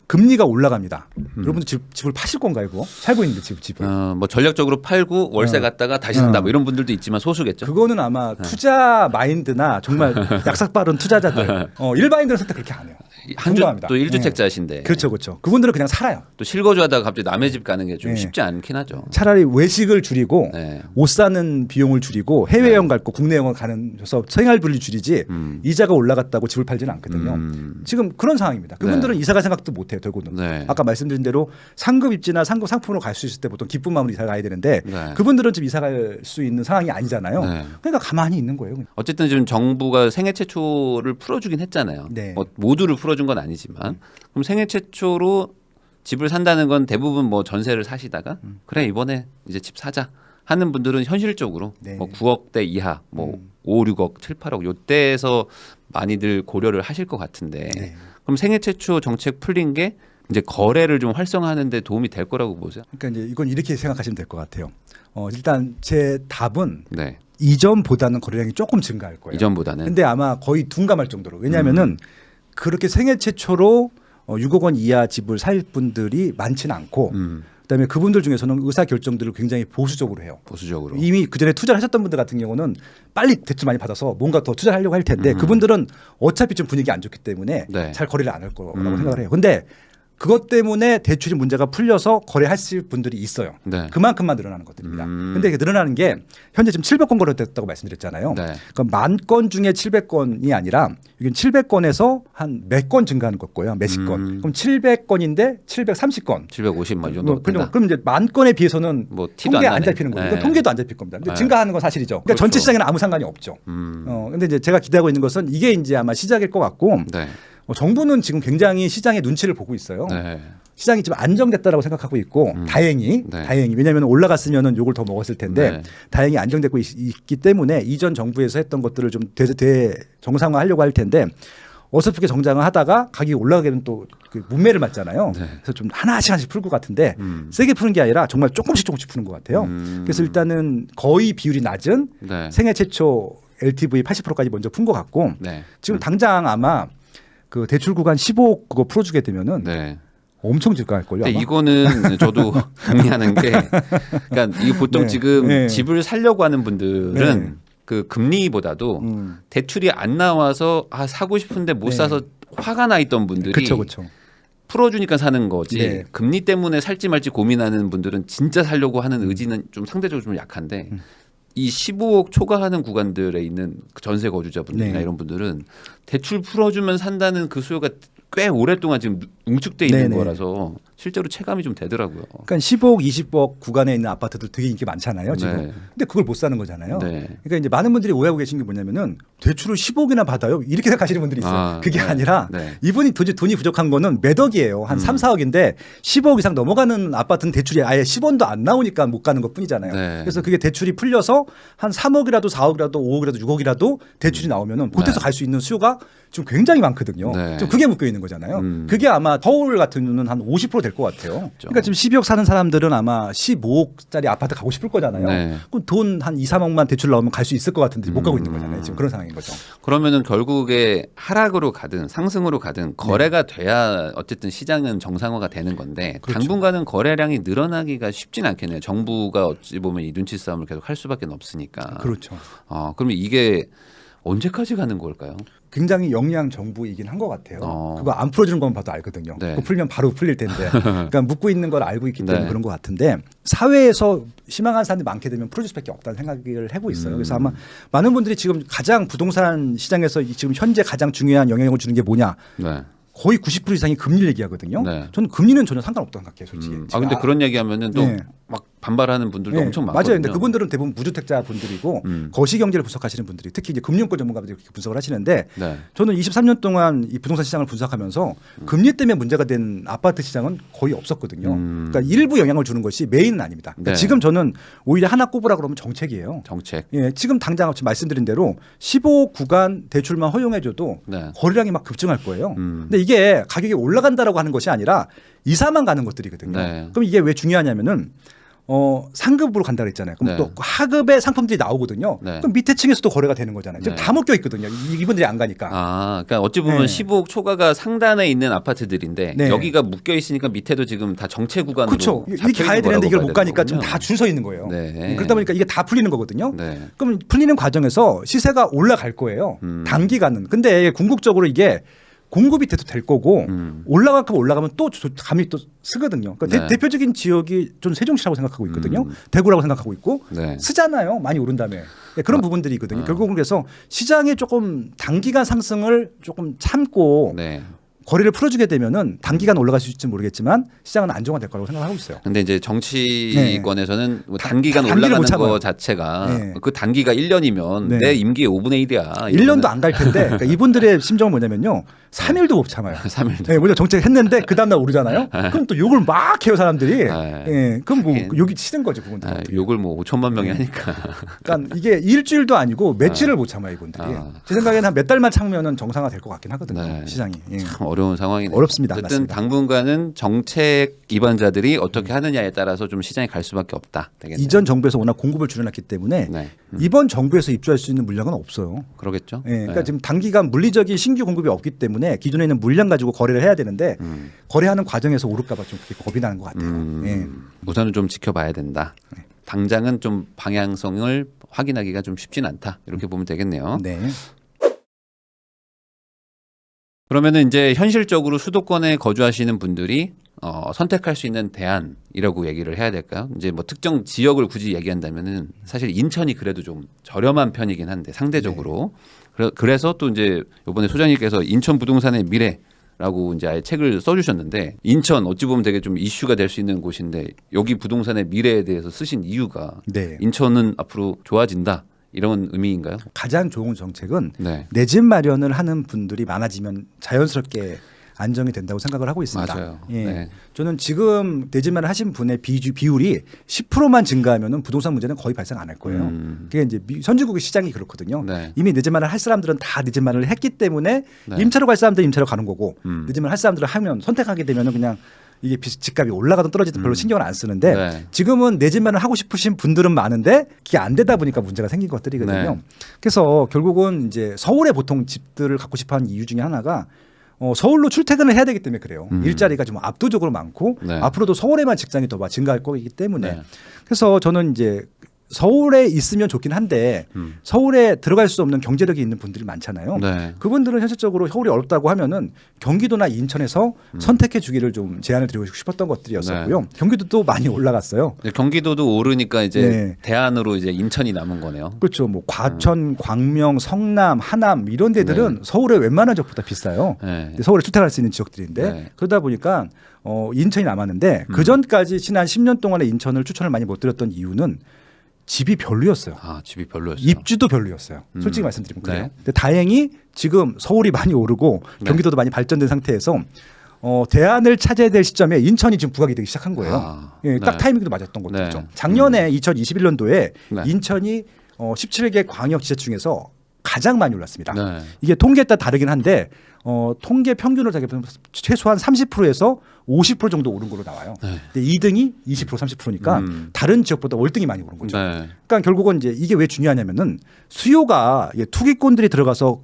금리가 올라갑니다. 여러분들 집을 파실 건가요? 그거? 살고 있는데 집을. 뭐 전략적으로 팔고 월세 갔다가 다시 산다 뭐 이런 분들도 있지만 소수겠죠. 그거는 아마 투자 마인드나 정말 약삭 빠른 투자자들 일반인들은 선택 그렇게 안 해요. 한 주 공감합니다. 또 1주택자신데 그렇죠, 그렇죠. 그분들은 그냥 살아요. 또 실거주하다가 갑자기 남의 집 가는 게 좀 네. 쉽지 않긴 하죠. 차라리 외식을 줄이고 네. 옷 사는 비용을 줄이고 해외여행 갈 거 국내 여행 가는 서 생활비를 줄이지 이자가 올라갔다고 집을 팔지는 않거든요. 지금 그런 상황입니다. 그분들은 이사 갈 생각도 못 해요. 결국은. 네. 아까 말씀드린 대로 상급 입지나 상급 상품으로 갈 수 있을 때 보통 기쁜 마음으로 이사 가야 되는데 네. 그분들은 지금 이사 갈 수 있는 상황이 아니잖아요. 네. 그러니까 가만히 있는 거예요. 그냥. 어쨌든 지금 정부가 생애 최초를 풀어주긴 했잖아요. 네. 모두를 풀어준 건 아니지만 그럼 생애 최초로 집을 산다는 건 대부분 뭐 전세를 사시다가 그래 이번에 이제 집 사자 하는 분들은 현실적으로 네. 뭐 9억대 이하 뭐 5, 6억, 7, 8억 요때에서 많이들 고려를 하실 것 같은데 네. 그럼 생애 최초 정책 풀린 게 이제 거래를 좀 활성화하는 데 도움이 될 거라고 보세요? 그러니까 이제 이건 이렇게 생각하시면 될 것 같아요. 일단 제 답은 네. 이전보다는 거래량이 조금 증가할 거예요. 이전보다는. 근데 아마 거의 둔감할 정도로. 왜냐하면은 그렇게 생애 최초로 6억 원 이하 집을 살 분들이 많지는 않고 그다음에 그분들 중에서는 의사 결정들을 굉장히 보수적으로 해요. 보수적으로. 이미 그 전에 투자를 하셨던 분들 같은 경우는 빨리 대출 많이 받아서 뭔가 더 투자를 하려고 할 텐데 그분들은 어차피 좀 분위기 안 좋기 때문에 네. 잘 거래를 안 할 거라고 생각을 해요. 근데 그것 때문에 대출이 문제가 풀려서 거래하실 분들이 있어요. 네. 그만큼만 늘어나는 것들입니다. 근데 이게 늘어나는 게 현재 지금 700건 거래됐다고 말씀드렸잖아요. 네. 그럼 10,000건 중에 700건이 아니라 이건 700건에서 한 몇 건 증가하는 거고요. 몇십 건. 그럼 700건인데 730건. 750 뭐 이 정도 된다. 그럼 이제 10,000건에 비해서는 뭐 티도 통계 안 안 나네. 잡히는 거예요. 이건 네. 통계도 안 잡힐 겁니다. 근데 네. 증가하는 건 사실이죠. 그러니까 그렇죠. 전체 시장에는 아무 상관이 없죠. 근데 이제 제가 기대하고 있는 것은 이게 이제 아마 시작일 것 같고 네. 정부는 지금 굉장히 시장의 눈치를 보고 있어요. 네. 시장이 좀 안정됐다라고 생각하고 있고 다행히 네. 왜냐하면 올라갔으면은 욕을 더 먹었을 텐데 네. 다행히 안정되고 있기 때문에 이전 정부에서 했던 것들을 좀 대정상화하려고 할 텐데 어설프게 정장을 하다가 가격이 올라가게 되면 또 그 문매를 맞잖아요. 네. 그래서 좀 하나씩 풀 것 같은데 세게 푸는 게 아니라 정말 조금씩 푸는 것 같아요. 그래서 일단은 거의 비율이 낮은 네. 생애 최초 LTV 80%까지 먼저 푼 것 같고 네. 지금 당장 아마 그 대출 구간 15억 그거 풀어주게 되면은 네. 엄청 증가할 걸요. 근데 이거는 저도 동의하는 게, 그러니까 이게 보통 네. 지금 네. 집을 살려고 하는 분들은 네. 그 금리보다도 대출이 안 나와서 사고 싶은데 못 네. 사서 화가 나 있던 분들이 그렇죠. 풀어주니까 사는 거지. 네. 금리 때문에 살지 말지 고민하는 분들은 진짜 살려고 하는 의지는 좀 상대적으로 좀 약한데. 이 15억 초과하는 구간들에 있는 그 전세 거주자분들이나 네. 이런 분들은 대출 풀어주면 산다는 그 수요가 꽤 오랫동안 지금 응축돼 있는 네네. 거라서 실제로 체감이 좀 되더라고요. 그러니까 15억, 20억 구간에 있는 아파트들 되게 인기 많잖아요, 지금. 네. 근데 그걸 못 사는 거잖아요. 네. 그러니까 이제 많은 분들이 오해하고 계신 게 뭐냐면은 대출을 10억이나 받아요. 이렇게 생각하시는 분들이 있어요. 아, 그게 네. 아니라 네. 이분이 도저히 돈이 부족한 거는 몇 억이에요. 한 3, 4억인데 15억 이상 넘어가는 아파트는 대출이 아예 10원도 안 나오니까 못 가는 것 뿐이잖아요. 네. 그래서 그게 대출이 풀려서 한 3억이라도 4억이라도 5억이라도 6억이라도 대출이 나오면은 그때서 네. 갈 수 있는 수요가 지금 굉장히 많거든요. 네. 지금 그게 묶여 있는 거잖아요. 그게 아마 서울 같은 경우는 한 50% 될 것 같아요. 그러니까 지금 12억 사는 사람들은 아마 15억짜리 아파트 가고 싶을 거잖아요. 네. 그럼 돈 한 2, 3억만 대출 나오면 갈 수 있을 것 같은데 못 가고 있는 거잖아요. 지금 그런 상황인 거죠. 그러면은 결국에 하락으로 가든 상승으로 가든 거래가 돼야 어쨌든 시장은 정상화가 되는 건데 그렇죠. 당분간은 거래량이 늘어나기가 쉽진 않겠네요. 정부가 어찌 보면 이 눈치 싸움을 계속 할 수밖에 없으니까. 그렇죠. 그러면 이게 언제까지 가는 걸까요? 굉장히 영리한 정부이긴 한 것 같아요. 어. 그거 안 풀어주는 것만 봐도 알거든요. 네. 그거 풀면 바로 풀릴 텐데. 그러니까 묶고 있는 걸 알고 있기 때문에 네. 그런 것 같은데 사회에서 희망하는 사람들이 많게 되면 풀어줄 수밖에 없다는 생각을 하고 있어요. 그래서 아마 많은 분들이 지금 가장 부동산 시장에서 지금 현재 가장 중요한 영향을 주는 게 뭐냐. 네. 거의 90% 이상이 금리를 얘기하거든요. 네. 저는 금리는 전혀 상관없다고 생각해요, 솔직히. 근데 그런 얘기하면은 또 네. 막 반발하는 분들도 네, 엄청 많거든요. 맞아요. 근데 그분들은 대부분 무주택자 분들이고 거시경제를 분석하시는 분들이 특히 이제 금융권 전문가들이 그렇게 분석을 하시는데 네. 저는 23년 동안 이 부동산 시장을 분석하면서 금리 때문에 문제가 된 아파트 시장은 거의 없었거든요. 그러니까 일부 영향을 주는 것이 메인은 아닙니다. 그러니까 네. 지금 저는 오히려 하나 꼽으라 그러면 정책이에요. 정책. 예, 지금 당장 말씀드린 대로 15 구간 대출만 허용해줘도 네. 거래량이 막 급증할 거예요. 근데 이게 가격이 올라간다라고 하는 것이 아니라 이사만 가는 것들이거든요. 네. 그럼 이게 왜 중요하냐면은 상급으로 간다 그랬잖아요. 그럼 네. 또 하급의 상품들이 나오거든요. 네. 그럼 밑에 층에서도 거래가 되는 거잖아요. 지금 네. 다 묶여 있거든요. 이분들이 안 가니까. 그러니까 어찌 보면 네. 15억 초과가 상단에 있는 아파트들인데 네. 여기가 묶여 있으니까 밑에도 지금 다 정체 구간으로 그렇죠. 이렇게 가야 되는데 이걸 못 가니까 지금 다 줄 서 있는 거예요. 네. 그러다 보니까 이게 다 풀리는 거거든요. 네. 그럼 풀리는 과정에서 시세가 올라갈 거예요. 단기간은. 근데 궁극적으로 이게 공급이 돼도 될 거고 올라가면 또 감이 또 쓰거든요. 그러니까 네. 대표적인 지역이 좀 세종시라고 생각하고 있거든요. 대구라고 생각하고 있고 네. 쓰잖아요. 많이 오른 다음에 그런 부분들이 있거든요. 결국은 그래서 시장이 조금 단기간 상승을 조금 참고 네. 거래를 풀어주게 되면은 단기간 올라갈 수 있을지 모르겠지만 시장은 안정화될 거라고 생각하고 있어요. 근데 이제 정치권에서는 뭐 단기간 단기를 못 올라가는 참아요. 거 자체가 네. 그 단기가 1년이면 네. 내 임기의 5분의 1이야. 1년도 안 갈 텐데 그러니까 이분들의 심정은 뭐냐면요. 3일도 못 참아요. 3일도. 네, 먼저 정책했는데 그 다음날 오르잖아요. 그럼 또 욕을 막 해요 사람들이. 네. 예, 그럼 뭐 하긴. 욕이 싫은 거죠 그분들. 욕을 뭐 5천만 명이 하니까. 그러니까 이게 일주일도 아니고 며칠을 못 참아요 이분들이. 제 생각에는 한 몇 달만 참으면은 정상화 될 것 같긴 하거든요. 네. 시장이. 예. 참 어려운 상황이네요. 어렵습니다. 어쨌든 맞습니다. 당분간은 정책 기반자들이 어떻게 하느냐에 따라서 좀 시장이 갈 수밖에 없다. 되겠네요. 이전 정부에서 워낙 공급을 줄여놨기 때문에 네. 이번 정부에서 입주할 수 있는 물량은 없어요. 그러겠죠. 예, 그러니까 네. 지금 단기간 물리적인 신규 공급이 없기 때문에 기존에 있는 물량 가지고 거래를 해야 되는데 거래하는 과정에서 오를까봐 좀 그렇게 겁이 나는 것 같아요. 예. 우선은 좀 지켜봐야 된다. 당장은 좀 방향성을 확인하기가 좀 쉽진 않다. 이렇게 보면 되겠네요. 네. 그러면은 이제 현실적으로 수도권에 거주하시는 분들이 선택할 수 있는 대안이라고 얘기를 해야 될까요? 이제 뭐 특정 지역을 굳이 얘기한다면은 사실 인천이 그래도 좀 저렴한 편이긴 한데 상대적으로 그래서 또 이제 이번에 소장님께서 인천 부동산의 미래라고 이제 아예 책을 써주셨는데 인천 어찌 보면 되게 좀 이슈가 될 수 있는 곳인데 여기 부동산의 미래에 대해서 쓰신 이유가 네. 인천은 앞으로 좋아진다 이런 의미인가요? 가장 좋은 정책은 네. 내 집 마련을 하는 분들이 많아지면 자연스럽게 안정이 된다고 생각을 하고 있습니다. 맞아요. 예. 네. 저는 지금 내 집 마련 하신 분의 비율이 10%만 증가하면은 부동산 문제는 거의 발생 안 할 거예요. 그게 이제 선진국의 시장이 그렇거든요. 네. 이미 내 집 마련 할 사람들은 다 내 집 마련을 했기 때문에 네. 임차로 갈 사람들은 임차로 가는 거고 내 집 마련 할 사람들은 하면 선택하게 되면은 그냥 이게 집값이 올라가든 떨어지든 별로 신경을 안 쓰는데 네. 지금은 내 집 마련 하고 싶으신 분들은 많은데 그게 안 되다 보니까 문제가 생긴 것들이거든요. 네. 그래서 결국은 이제 서울에 보통 집들을 갖고 싶어하는 이유 중에 하나가 서울로 출퇴근을 해야 되기 때문에 그래요. 일자리가 좀 압도적으로 많고 네. 앞으로도 서울에만 직장이 더 증가할 거기 때문에 네. 그래서 저는 이제 서울에 있으면 좋긴 한데 서울에 들어갈 수 없는 경제력이 있는 분들이 많잖아요. 네. 그분들은 현실적으로 서울이 어렵다고 하면은 경기도나 인천에서 선택해 주기를 좀 제안을 드리고 싶었던 것들이었었고요. 네. 경기도도 많이 올라갔어요. 경기도도 오르니까 이제 네. 대안으로 이제 인천이 남은 거네요. 그렇죠. 뭐 과천, 광명, 성남, 하남 이런 데들은 서울의 웬만한 지역보다 비싸요. 네. 근데 서울에 출퇴근할 수 있는 지역들인데 네. 그러다 보니까 인천이 남았는데 그 전까지 지난 10년 동안에 인천을 추천을 많이 못 드렸던 이유는 집이 별로였어요. 아, 집이 별로였어요. 입지도 별로였어요. 솔직히 말씀드리면 그래요. 네. 근데 다행히 지금 서울이 많이 오르고 네. 경기도도 많이 발전된 상태에서 대안을 찾아야 될 시점에 인천이 지금 부각이 되기 시작한 거예요. 아, 예, 딱 네. 타이밍도 맞았던 것들이죠. 네. 작년에 2021년도에 네. 인천이 17개 광역지자 중에서 가장 많이 올랐습니다. 네. 이게 통계에 따라 다르긴 한데 통계 평균으로 자기보면 최소한 30%에서 50% 정도 오른 걸로 나와요. 네. 근데 2등이 20% 30%니까 다른 지역보다 월등히 많이 오른 거죠. 네. 그러니까 결국은 이제 이게 왜 중요하냐면은 수요가 투기꾼들이 들어가서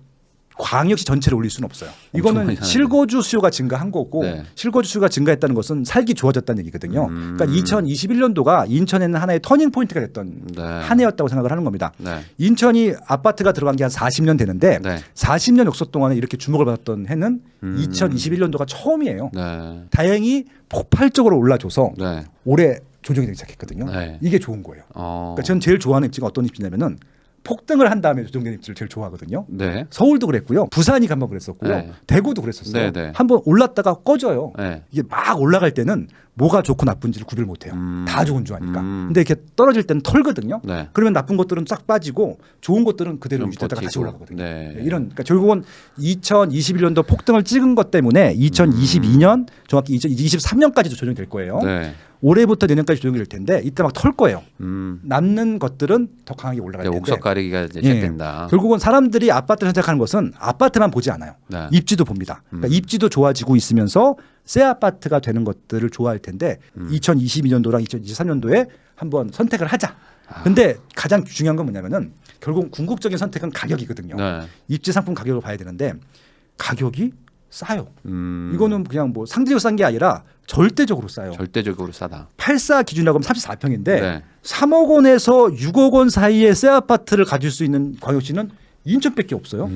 광역시 전체를 올릴 수는 없어요. 이거는 많이 하는데. 실거주 수요가 증가한 거고 네. 실거주 수요가 증가했다는 것은 살기 좋아졌다는 얘기거든요. 그러니까 2021년도가 인천에는 하나의 터닝 포인트가 됐던 네. 한 해였다고 생각을 하는 겁니다. 네. 인천이 아파트가 들어간 게 한 40년 되는데 네. 40년 역사 동안에 이렇게 주목을 받았던 해는 2021년도가 처음이에요. 네. 다행히 폭발적으로 올라줘서 네. 올해 조정이 되기 시작했거든요. 네. 이게 좋은 거예요. 어. 그러니까 저는 제일 좋아하는 입지가 어떤 입지냐면은 폭등을 한 다음에 조정된 입지를 제일 좋아하거든요. 네. 서울도 그랬고요. 부산이 한번 그랬었고요. 네. 대구도 그랬었어요. 네, 네. 한번 올랐다가 꺼져요. 네. 이게 막 올라갈 때는 뭐가 좋고 나쁜지를 구별 못해요. 다 좋은 줄 아니까. 근데 이렇게 떨어질 때는 털거든요. 네. 그러면 나쁜 것들은 싹 빠지고 좋은 것들은 그대로 좀 유지되다가 다시 버티고. 올라가거든요. 네. 이런 그러니까 결국은 2021년도 폭등을 찍은 것 때문에 2022년 정확히 2023년까지도 조정이 될 거예요. 네. 올해부터 내년까지 조정이 될 텐데 이때 막 털 거예요. 음. 남는 것들은 더 강하게 올라갈 이제 텐데. 옥석 가리기가 이제 예. 시작된다. 결국은 사람들이 아파트를 선택하는 것은 아파트만 보지 않아요. 네. 입지도 봅니다. 그러니까 입지도 좋아지고 있으면서 새 아파트가 되는 것들을 좋아할 텐데 2022년도랑 2023년도에 한번 선택을 하자. 근데 가장 중요한 건 뭐냐면은 결국 궁극적인 선택은 가격이거든요. 네. 입지 상품 가격을 봐야 되는데 가격이 싸요. 음. 이거는 그냥 뭐 상대적으로 싼 게 아니라 절대적으로 싸요. 절대적으로 싸다. 84 기준이라고 하면 34평인데 네. 3억 원에서 6억 원 사이의 새 아파트를 가질 수 있는 광역시는 인천밖에 없어요.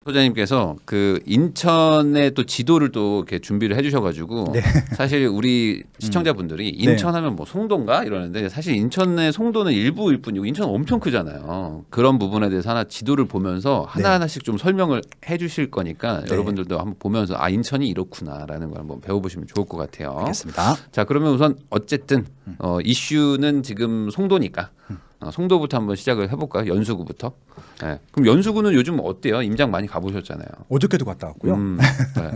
소장님께서 그 인천의 또 지도를 또 이렇게 준비를 해주셔가지고 네. 사실 우리 시청자분들이 인천하면 뭐 송도인가 이러는데 사실 인천의 송도는 일부일 뿐이고 인천은 엄청 크잖아요. 그런 부분에 대해서 하나 지도를 보면서 하나하나씩 좀 설명을 해주실 거니까 네. 여러분들도 한번 보면서 아 인천이 이렇구나라는 걸 한번 배워보시면 좋을 것 같아요. 알겠습니다. 자 그러면 우선 어쨌든 이슈는 지금 송도니까 송도부터 한번 시작을 해볼까요? 연수구부터. 네. 그럼 연수구는 요즘 어때요? 임장 많이 가보셨잖아요. 어저께도 갔다 왔고요. 네.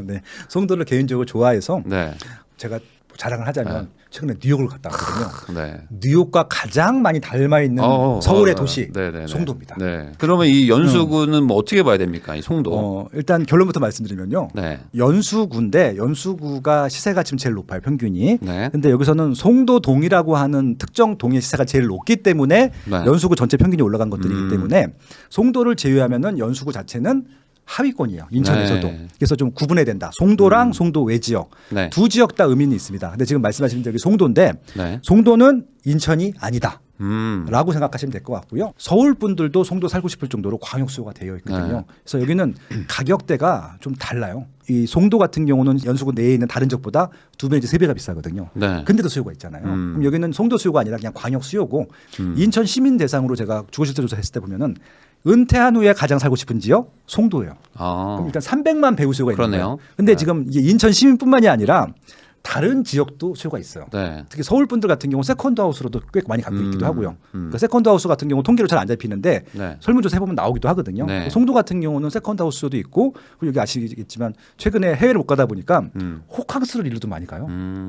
네. 송도를 개인적으로 좋아해서 네. 제가 자랑을 하자면 최근에 뉴욕을 갔다 왔거든요. 네. 뉴욕과 가장 많이 닮아 있는 서울의 도시 네네네. 송도입니다. 네. 그러면 이 연수구는 뭐 어떻게 봐야 됩니까? 이 송도. 일단 결론부터 말씀드리면요. 네. 연수구인데 연수구가 시세가 지금 제일 높아요. 평균이. 네. 근데 여기서는 송도동이라고 하는 특정 동의 시세가 제일 높기 때문에 네. 연수구 전체 평균이 올라간 것들이기 때문에 송도를 제외하면은 연수구 자체는 하위권이에요. 인천에서도. 네. 그래서 좀 구분해야 된다. 송도랑 송도 외 지역. 네. 두 지역 다 의미는 있습니다. 근데 지금 말씀하신 적이 송도인데 네. 송도는 인천이 아니다. 음. 라고 생각하시면 될 것 같고요. 서울 분들도 송도 살고 싶을 정도로 광역 수요가 되어 있거든요. 네. 그래서 여기는 가격대가 좀 달라요. 이 송도 같은 경우는 연수구 내에 있는 다른 지역보다 2배 내지 3배가 비싸거든요. 네. 근데도 수요가 있잖아요. 그럼 여기는 송도 수요가 아니라 그냥 광역 수요고 인천 시민 대상으로 제가 주거실태 조사했을 때 보면은 은퇴한 후에 가장 살고 싶은 지역 송도예요. 아. 그럼 일단 300만 배우 수요가 있는 그러네요. 거예요. 근데 지금 이게 인천 시민뿐만이 아니라 다른 지역도 수요가 있어요. 네. 특히 서울 분들 같은 경우 세컨드 하우스로도 꽤 많이 갖고 있기도 하고요. 그러니까 세컨드 하우스 같은 경우 통계로 잘 안 잡히는데 네. 설문조사 해보면 나오기도 하거든요. 네. 송도 같은 경우는 세컨드 하우스도 있고 그리고 여기 아시겠지만 최근에 해외를 못 가다 보니까 호캉스를 일로도 많이 가요.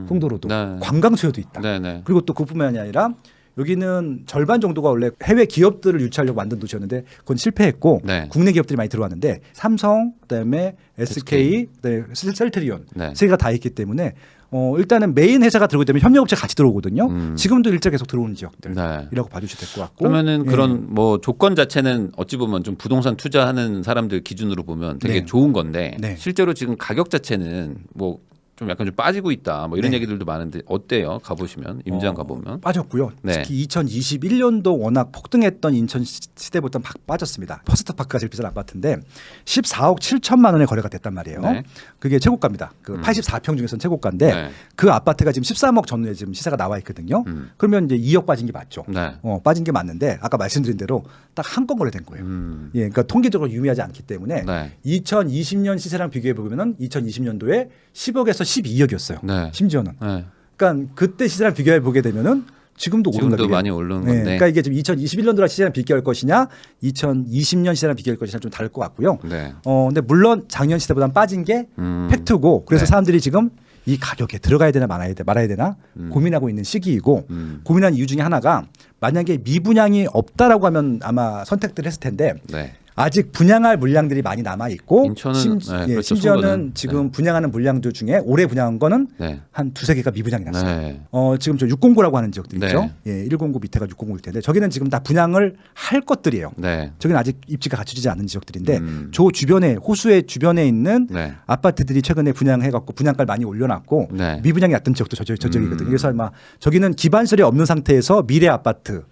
송도로도 네. 관광 수요도 있다. 네. 네. 그리고 또 그뿐만이 아니라 여기는 절반 정도가 원래 해외 기업들을 유치하려고 만든 도시였는데 그건 실패했고 네. 국내 기업들이 많이 들어왔는데 삼성 그다음에 SK 그다음에 셀트리온 네. 세 개가 다 있기 때문에 일단은 메인 회사가 들어오기 때문에 협력업체 같이 들어오거든요. 지금도 일자 계속 들어오는 지역들이라고 네. 봐주셔도 될 것 같고 그러면은 예. 그런 뭐 조건 자체는 어찌 보면 좀 부동산 투자하는 사람들 기준으로 보면 되게 네. 좋은 건데 네. 실제로 지금 가격 자체는 뭐 좀 약간 좀 빠지고 있다. 뭐 이런 네. 얘기들도 많은데 어때요? 가보시면 임장 가보면. 빠졌고요. 네. 특히 2021년도 워낙 폭등했던 인천 시대보다 빠졌습니다. 퍼스트파크가 제일 비싼 아파트인데 14억 7천만 원에 거래가 됐단 말이에요. 네. 그게 최고가입니다. 그 84평 중에서는 최고가인데 네. 그 아파트가 지금 13억 전후에 지금 시세가 나와 있거든요. 그러면 이제 2억 빠진 게 맞죠. 네. 빠진 게 맞는데 아까 말씀드린 대로 딱 한 건 거래된 거예요. 예, 그러니까 통계적으로 유의하지 않기 때문에 네. 2020년 시세랑 비교해 보면은 2020년도에 10억에서 12억이었어요. 네. 심지어는. 네. 그러니까 그때 시세랑 비교해 보게 되면은 지금도 오른다. 지금도 그게. 많이 오르는 네, 건데. 그러니까 이게 지금 2021년도랑 시세랑 비교할 것이냐, 2020년 시세랑 비교할 것이냐 좀 다를 것 같고요. 네. 근데 물론 작년 시세보다는 빠진 게 팩트고, 그래서 네. 사람들이 지금 이 가격에 들어가야 되나 말아야 되나 고민하고 있는 시기이고, 고민한 이유 중에 하나가 만약에 미분양이 없다라고 하면 아마 선택들 했을 텐데 네. 아직 분양할 물량들이 많이 남아 있고, 인천은 네, 그렇죠, 심지어는 송도는. 지금 네. 분양하는 물량들 중에 올해 분양한 거는 네. 한 두세 개가 미분양이 났어요. 네. 지금 저 609라고 하는 지역들 네. 있죠. 예, 109 밑에가 609일 텐데 저기는 지금 다 분양을 할 것들이에요. 네. 저기는 아직 입지가 갖춰지지 않은 지역들인데 저 주변에 호수의 주변에 있는 네. 아파트들이 최근에 분양해갖고 분양가를 많이 올려놨고 네. 미분양이 났던 지역도 저쪽이거든요. 그래서 아마 저기는 기반설이 없는 상태에서 미래 아파트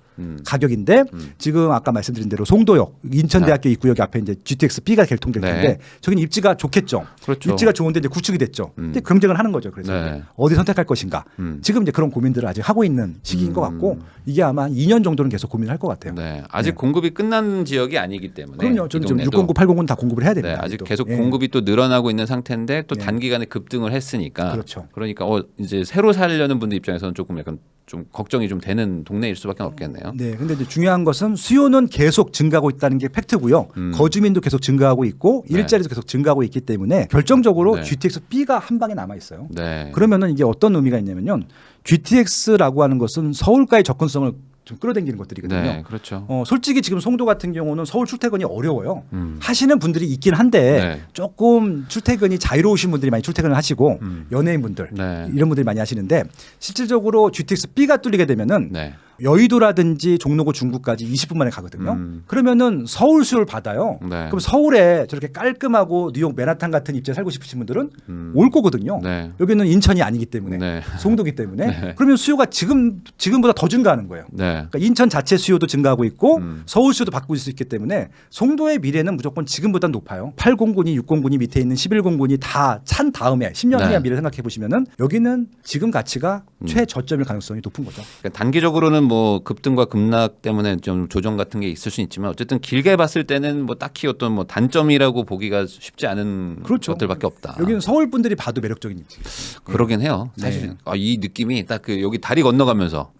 가격인데 지금 아까 말씀드린 대로 송도역 인천대학교 입구역 앞에 이제 GTX B가 개통될 네. 텐데 저기는 입지가 좋겠죠. 그렇죠. 입지가 좋은데 이제 구축이 됐죠. 근데 경쟁을 하는 거죠. 그래서 네. 어디 선택할 것인가. 지금 이제 그런 고민들을 아직 하고 있는 시기인 것 같고 이게 아마 한 2년 정도는 계속 고민을 할 것 같아요. 네. 아직 공급이 끝난 지역이 아니기 때문에. 그럼요. 저는 이 지금 동네도. 609, 809는 다 공급을 해야 네, 됩니다. 아직 또. 계속 예. 공급이 또 늘어나고 있는 상태인데 또 예. 단기간에 급등을 했으니까. 그렇죠. 그러니까 이제 새로 살려는 분들 입장에서는 조금 약간 좀 걱정이 좀 되는 동네일 수밖에 없겠네요. 네, 근데 이제 중요한 것은 수요는 계속 증가하고 있다는 게 팩트고요. 거주민도 계속 증가하고 있고 네. 일자리도 계속 증가하고 있기 때문에 결정적으로 네. GTX B가 한 방에 남아 있어요. 네. 그러면은 이게 어떤 의미가 있냐면요. GTX라고 하는 것은 서울과의 접근성을 좀 끌어당기는 것들이거든요. 네, 그렇죠. 솔직히 지금 송도 같은 경우는 서울 출퇴근이 어려워요. 하시는 분들이 있긴 한데 네. 조금 출퇴근이 자유로우신 분들이 많이 출퇴근을 하시고 연예인분들 네. 이런 분들이 많이 하시는데 실질적으로 GTX B가 뚫리게 되면은 네. 여의도라든지 종로구 중구까지 20분 만에 가거든요. 그러면은 서울 수요를 받아요. 네. 그럼 서울에 저렇게 깔끔하고 뉴욕 맨하탄 같은 입지에 살고 싶으신 분들은 올 거거든요. 네. 여기는 인천이 아니기 때문에 네. 송도기 때문에 네. 그러면 수요가 지금보다 더 증가하는 거예요. 네. 그러니까 인천 자체 수요도 증가하고 있고 서울 수요도 바꿀 수 있기 때문에 송도의 미래는 무조건 지금보다 높아요. 809니 609니 밑에 있는 1109니 다 찬 다음에 10년 후의 네. 미래 생각해 보시면은 여기는 지금 가치가 최저점일 가능성이 높은 거죠. 그러니까 단기적으로는 뭐 급등과 급락 때문에 좀 조정 같은 게 있을 수 있지만 어쨌든 길게 봤을 때는 뭐 딱히 어떤 뭐 단점이라고 보기가 쉽지 않은 그렇죠. 것들밖에 없다. 여기는 서울 분들이 봐도 매력적인 입지. 그러긴 해요. 네. 사실 이 느낌이 딱 그 여기 다리 건너가면서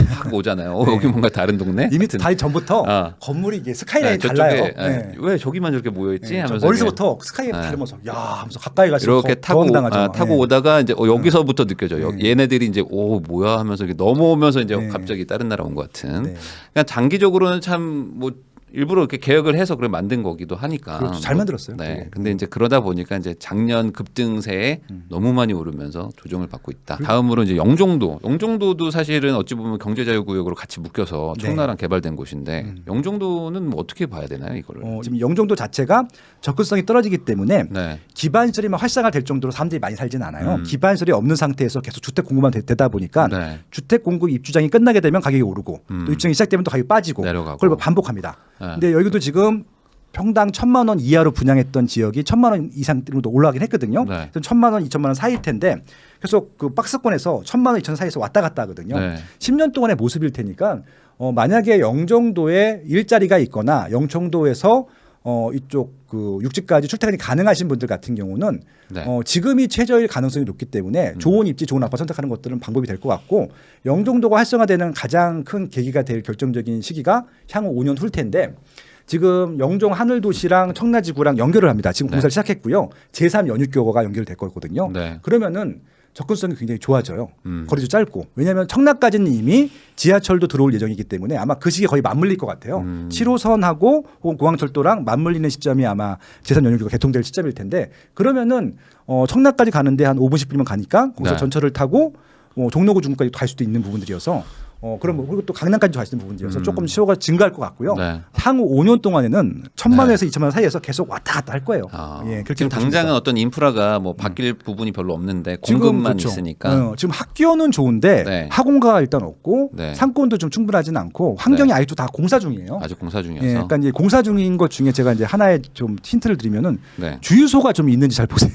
확 오잖아요. 여기 뭔가 다른 동네. 이미 하여튼. 다리 전부터 아. 건물이 이게 스카이라인이 네, 달라요. 저쪽에 네. 왜 저기만 저렇게 모여 있지? 네, 저 하면서 머리서부터 스카이라인 다르면서 야 하면서 가까이 갈수록 이렇게 더 당하죠. 타고 네. 오다가 이제 여기서부터 느껴져요. 네. 얘네들이 이제 오 뭐야 하면서 이렇게 넘어오면서 이제 네. 갑자기 다른 나라 온 것 같은. 네. 그냥 장기적으로는 참 뭐 일부러 이렇게 계획을 해서 그걸 만든 거기도 하니까. 그렇죠. 잘 만들었어요. 네. 네. 근데 이제 그러다 보니까 이제 작년 급등세에 너무 많이 오르면서 조정을 받고 있다. 다음으로 이제 영종도도 사실은 어찌 보면 경제자유구역으로 같이 묶여서 네. 청나랑 개발된 곳인데 영종도는 뭐 어떻게 봐야 되나요 이거를? 지금 영종도 자체가 접근성이 떨어지기 때문에 네. 기반시설이 활성화될 정도로 사람들이 많이 살지는 않아요. 기반시설이 없는 상태에서 계속 주택 공급만 되다 보니까 네. 주택 공급 입주장이 끝나게 되면 가격이 오르고 또 입주장이 시작되면 또 가격이 빠지고 내려가고. 그걸 뭐 반복합니다. 네. 근데 여기도 지금 평당 1,000만 원 이하로 분양했던 지역이 1,000만 원 이상으로 올라가긴 했거든요. 네. 1,000만 원, 2,000만 원 사이일 텐데 계속 그 박스권에서 1,000만 원, 2,000만 원 사이에서 왔다 갔다 하거든요. 네. 10년 동안의 모습일 테니까 만약에 영종도에 일자리가 있거나 영종도에서 이쪽 그 육지까지 출퇴근이 가능하신 분들 같은 경우는 네. 지금이 최저일 가능성이 높기 때문에 좋은 입지, 좋은 아파트 선택하는 것들은 방법이 될 것 같고 영종도가 활성화되는 가장 큰 계기가 될 결정적인 시기가 향후 5년 후일 텐데 지금 영종 하늘도시랑 청라지구랑 연결을 합니다. 지금 공사를 시작했고요. 제3 연육교가 연결될 거거든요. 네. 그러면은 접근성이 굉장히 좋아져요. 거리도 짧고. 왜냐하면 청라까지는 이미 지하철도 들어올 예정이기 때문에 아마 그 시기에 거의 맞물릴 것 같아요. 7호선하고 혹은 공항철도랑 맞물리는 시점이 아마 제3 연육교가 개통될 시점일 텐데 그러면은 청라까지 가는데 한 5분 10분이면 가니까 거기서 네. 전철을 타고 종로구 중구까지 갈 수도 있는 부분들이어서 그럼 뭐 그리고 또 강남까지 갈 수 있는 부분이어서 조금 수요가 증가할 것 같고요. 네. 향후 5년 동안에는 1,000만 원에서 2,000만 원 사이에서 계속 왔다 갔다 할 거예요. 예, 그렇게 지금 보시면 당장은 됩니다. 어떤 인프라가 뭐 바뀔 부분이 별로 없는데 지금 공급만 그렇죠. 있으니까. 지금 학교는 좋은데 네. 학원가가 일단 없고 네. 상권도 좀 충분하진 않고 환경이 아직도 다 공사 중이에요. 아직 공사 중이어서. 예, 그러니까 이제 공사 중인 것 중에 제가 이제 하나의 좀 힌트를 드리면은 네. 주유소가 좀 있는지 잘 보세요.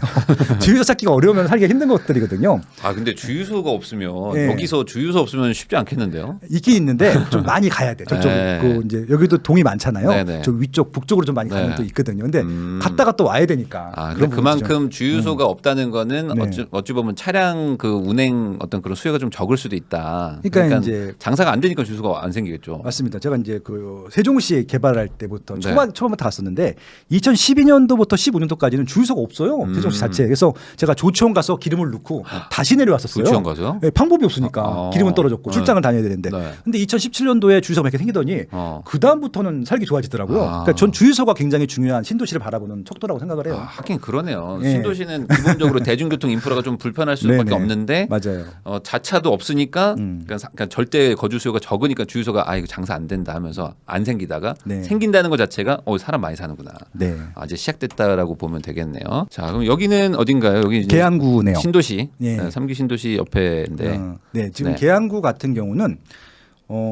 주유소 찾기가 어려우면 살기가 힘든 것들이거든요. 아 근데 주유소가 없으면 예. 여기서 주유소 없으면 쉽지 않겠는데요? 있긴 있는데 좀 많이 가야 돼. 저쪽 네. 그 이제 여기도 동이 많잖아요. 네네. 좀 위쪽 북쪽으로 좀 많이 가면 네. 또 있거든요. 근데 갔다가 또 와야 되니까. 아, 그런 근데 부분이죠. 그만큼 주유소가 없다는 거는 네. 어찌 보면 차량 그 운행 어떤 그런 수요가 좀 적을 수도 있다. 그러니까 이제 장사가 안 되니까 주유소가 안 생기겠죠. 맞습니다. 제가 이제 그 세종시 개발할 때부터 네. 처음부터 갔었는데 2012년도부터 15년도까지는 주유소가 없어요. 세종시 자체에. 그래서 제가 조치원 가서 기름을 넣고 다시 내려왔었어요. 조치원 가서요? 네, 방법이 없으니까 기름은 떨어졌고 네. 출장을 다녀야 되는데. 네. 근데 2017년도에 주유소가 이렇게 생기더니 그 다음부터는 살기 좋아지더라고요. 그러니까 전 주유소가 굉장히 중요한 신도시를 바라보는 척도라고 생각을 해요. 하긴 그러네요. 예. 신도시는 기본적으로 대중교통 인프라가 좀 불편할 수밖에 네네. 없는데 맞아요. 자차도 없으니까 그러니까 절대 거주 수요가 적으니까 주유소가 이거 장사 안 된다 하면서 안 생기다가 네. 생긴다는 것 자체가 사람 많이 사는구나. 네. 이제 시작됐다라고 보면 되겠네요. 자, 그럼 여기는 어딘가요? 여기 이제 계양구네요. 신도시, 예. 3기 신도시 옆에인데. 네, 지금 네. 계양구 같은 경우는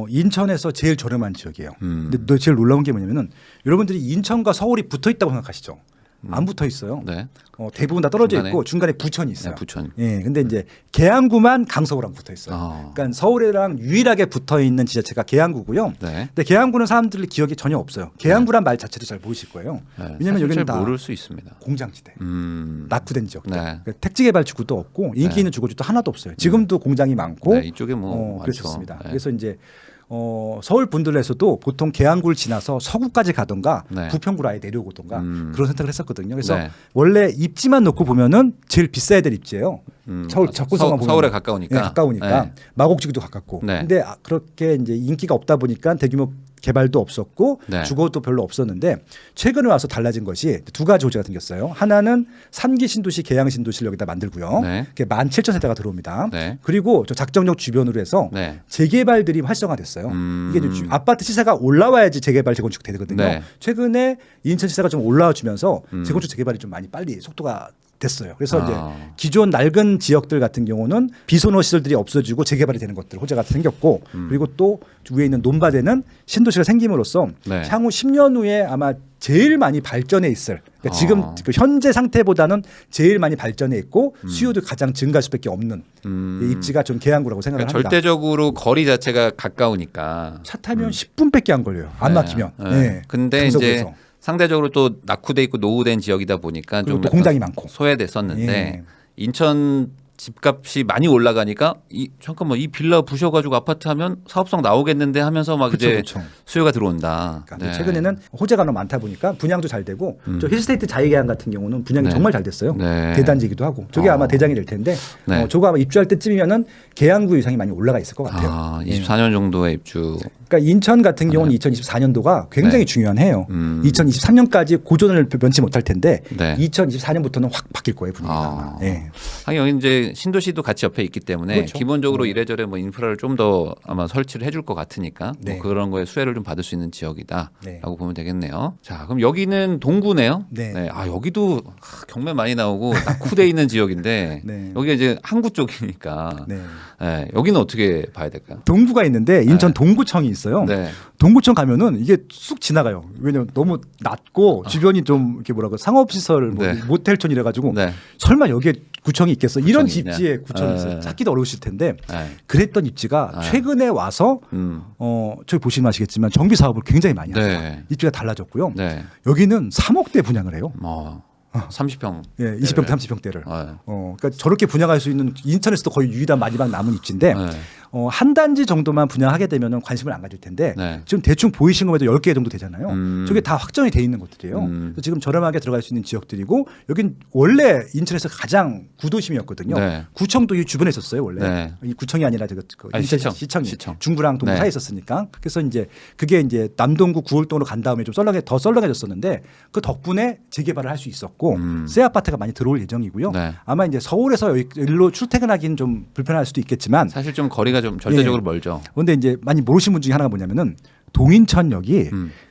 인천에서 제일 저렴한 지역이에요. 음. 근데 또 제일 놀라운 게 뭐냐면은 여러분들이 인천과 서울이 붙어 있다고 생각하시죠? 안 붙어 있어요. 네. 대부분 다 떨어져 중간에? 있고 중간에 부천이 있어요. 네, 부천. 예, 근데 이제 계양구만 강서구랑 붙어 있어요. 그러니까 서울이랑 유일하게 붙어 있는 지자체가 계양구고요. 네. 근데 계양구는 사람들이 기억이 전혀 없어요. 계양구란 말 자체도 잘 모르실 거예요. 네. 왜냐하면 사실 여기는 잘 다 모를 수 있습니다. 공장지대. 음. 낙후된 지역들. 네. 그러니까 택지개발지구도 없고 인기 있는 주거지도 하나도 없어요. 지금도 공장이 많고 네, 이쪽에 뭐 많죠. 그렇습니다. 네. 그래서 이제 서울 분들에서도 보통 계양구를 지나서 서구까지 가던가 네. 부평구로 아예 내려오던가 그런 선택을 했었거든요. 그래서 네. 원래 입지만 놓고 보면은 제일 비싸야 될 입지예요. 서울 접근성만 보면 서울에 가까우니까. 네, 가까우니까 네. 마곡지구도 가깝고. 네. 근데 그렇게 이제 인기가 없다 보니까 대규모 개발도 없었고 네. 주거도 별로 없었는데 최근에 와서 달라진 것이 두 가지 호재가 생겼어요. 하나는 3기 신도시 계양 신도시를 여기다 만들고요. 네. 그게 17,000세대가 들어옵니다. 네. 그리고 저 작정역 주변으로 해서 네. 재개발들이 활성화됐어요. 이게 이제 아파트 시세가 올라와야지 재개발 재건축 되거든요. 네. 최근에 인천 시세가 좀 올라와 주면서 재건축 재개발이 좀 많이 빨리 속도가 됐어요. 그래서 이제 기존 낡은 지역들 같은 경우는 비선호 시설들이 없어지고 재개발이 되는 것들 호재가 생겼고 그리고 또 위에 있는 논바대는 신도시가 생김으로써 네. 향후 10년 후에 아마 제일 많이 발전해 있을 그러니까 지금 그 현재 상태보다는 제일 많이 발전해 있고 수요도 가장 증가할 수밖에 없는 이 입지가 좀 계양구라고 생각을 그러니까 합니다. 절대적으로 거리 자체가 가까우니까. 차 타면 10분밖에 안 걸려요. 안 네. 막히면. 네. 네. 근데 강서구에서. 이제 상대적으로 또 낙후돼 있고 노후된 지역이다 보니까 그리고 좀 또 공장이 많고. 소외됐었는데 예. 인천 집값이 많이 올라가니까 잠깐만 이 빌라 부셔가지고 아파트 하면 사업성 나오겠는데 하면서 막 그쵸, 이제 그쵸. 수요가 들어온다. 그러니까 네. 최근에는 호재가 너무 많다 보니까 분양도 잘 되고 저 힐스테이트 자유계약 같은 경우는 분양이 네. 정말 잘 됐어요. 네. 대단지기도 하고 저게 아마 대장이 될 텐데 네. 저거 아마 입주할 때쯤이면은 계양구 이상이 많이 올라가 있을 것 같아요. 24년 정도의 입주. 그러니까 인천 같은 경우는 2024년도가 굉장히 네. 중요한 해요. 2023년까지 고전을 면치 못할 텐데 네. 2024년부터는 확 바뀔 거예요 분위기가. 예. 하긴 여기 이제 신도시도 같이 옆에 있기 때문에 그렇죠. 기본적으로 이래저래 뭐 인프라를 좀 더 아마 설치를 해줄 것 같으니까 네. 뭐 그런 거에 수혜를 좀 받을 수 있는 지역이다라고 네. 보면 되겠네요. 자, 그럼 여기는 동구네요. 네. 여기도 경매 많이 나오고 낙후돼 있는 지역인데 네. 여기가 이제 항구 쪽이니까 네. 네, 여기는 어떻게 봐야 될까요? 동구가 있는데 인천 동구청이 있어요. 네. 동구청 가면은 이게 쑥 지나가요. 왜냐면 너무 낮고 주변이 좀 이렇게 뭐라고 상업시설, 뭐 네. 모텔촌 이래가지고 네. 설마 여기에 구청이 있겠어? 이런 구청이 있냐? 입지에 구청이 있어요. 찾기도 어려우실 텐데 네. 그랬던 입지가 최근에 와서 저기 보시면 아시겠지만 정비 사업을 굉장히 많이 하고 네. 입지가 달라졌고요. 네. 여기는 3억대 분양을 해요. 30평. 예, 20평대, 30평대를. 네. 그러니까 저렇게 분양할 수 있는 인천에서도 거의 유일한 마지막 남은 입지인데 네. 한 단지 정도만 분양하게 되면 관심을 안 가질 텐데 네. 지금 대충 보이신 것에도 10개 정도 되잖아요. 저게 다 확정이 돼 있는 것들이에요. 그래서 지금 저렴하게 들어갈 수 있는 지역들이고 여긴 원래 인천에서 가장 구도심이었거든요. 네. 구청도 이 주변에 있었어요 원래. 네. 이 구청이 아니라 그 시청. 시청이 시청. 중구랑 동구 네. 사이에 있었으니까 그래서 이제 그게 이제 남동구 구월동으로 간 다음에 좀 더 썰렁해졌었는데 그 덕분에 재개발을 할 수 있었고 새 아파트가 많이 들어올 예정이고요. 네. 아마 이제 서울에서 일로 출퇴근하기는 좀 불편할 수도 있겠지만 사실 좀 거리가 좀 절대적으로 멀죠. 그런데 이제 많이 모르시는 분 중에 하나가 뭐냐면은 동인천역이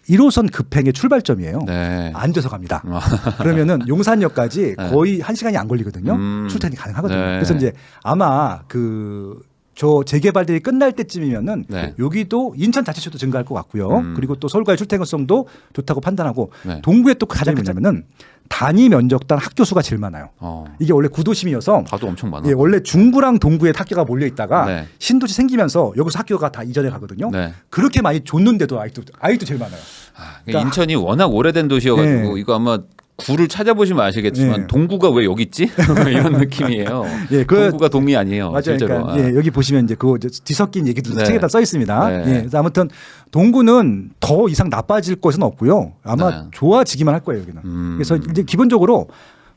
1호선 급행의 출발점이에요. 네. 앉아서 갑니다. 그러면은 용산역까지 거의 1시간이 안 걸리거든요. 출퇴근이 가능하거든요. 네. 그래서 이제 아마 저 재개발들이 끝날 때쯤이면은 네. 여기도 인천 자체적도 증가할 것 같고요. 그리고 또 서울과의 출퇴근성도 좋다고 판단하고 네. 동구에 또 가장 큰 점은 단위 면적당 학교 수가 제일 많아요. 이게 원래 구도심이어서 가도 엄청 많아. 예, 원래 중구랑 동구에 학교가 몰려 있다가 네. 신도시 생기면서 여기서 학교가 다 이전해 가거든요. 네. 그렇게 많이 줬는데도 아직도 제일 많아요. 그러니까 인천이 워낙 오래된 도시여가지고 네. 이거 아마 구를 찾아보시면 아시겠지만 네. 동구가 왜 여기 있지? 이런 느낌이에요. 예, 동구가 동이 아니에요. 맞아요. 실제로. 그러니까 예, 여기 보시면 이제 그 뒤섞인 얘기도 네. 책에다 써 있습니다. 네. 예, 그래서 아무튼 동구는 더 이상 나빠질 것은 없고요. 아마 네. 좋아지기만 할 거예요, 여기는. 그래서 이제 기본적으로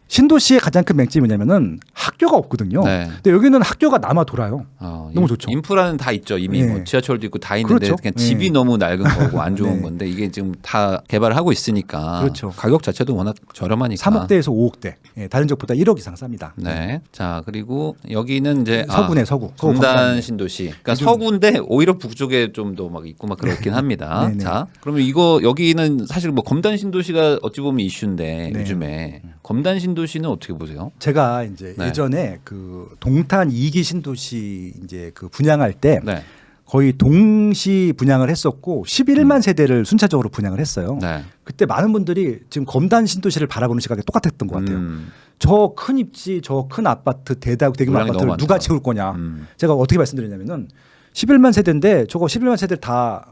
신도시의 가장 큰 맹점이 뭐냐면은 학교가 없거든요. 네. 근데 여기는 학교가 남아 돌아요. 너무 좋죠. 인프라는 다 있죠. 이미 네. 뭐 지하철도 있고 다 있는데 그렇죠. 그냥 네. 집이 너무 낡은 거고 안 좋은 네. 건데 이게 지금 다 개발을 하고 있으니까 그렇죠. 가격 자체도 워낙 저렴하니까. 3억대에서 5억대. 예, 다른 지역보다 1억 이상 쌉니다. 네. 자 그리고 여기는 이제 서구네, 서구. 검단 신도시. 그러니까 서구인데 오히려 북쪽에 좀 더 막 있고 막 그렇긴 합니다. 네네. 자 그러면 이거 여기는 사실 뭐 검단 신도시가 어찌 보면 이슈인데 네. 요즘에 검단 신도시는 어떻게 보세요? 제가 이제 네. 예전에 그 동탄 2기 신도시 이제 그 분양할 때 네. 거의 동시 분양을 했었고 11만 세대를 순차적으로 분양을 했어요. 네. 그때 많은 분들이 지금 검단 신도시를 바라보는 시각이 똑같았던 것 같아요. 음. 저 큰 입지, 저 큰 아파트, 대대면 물량이 아파트를 너무 누가 많다. 채울 거냐. 음. 제가 어떻게 말씀드리냐면은 11만 세대인데 저거 11만 세대를 다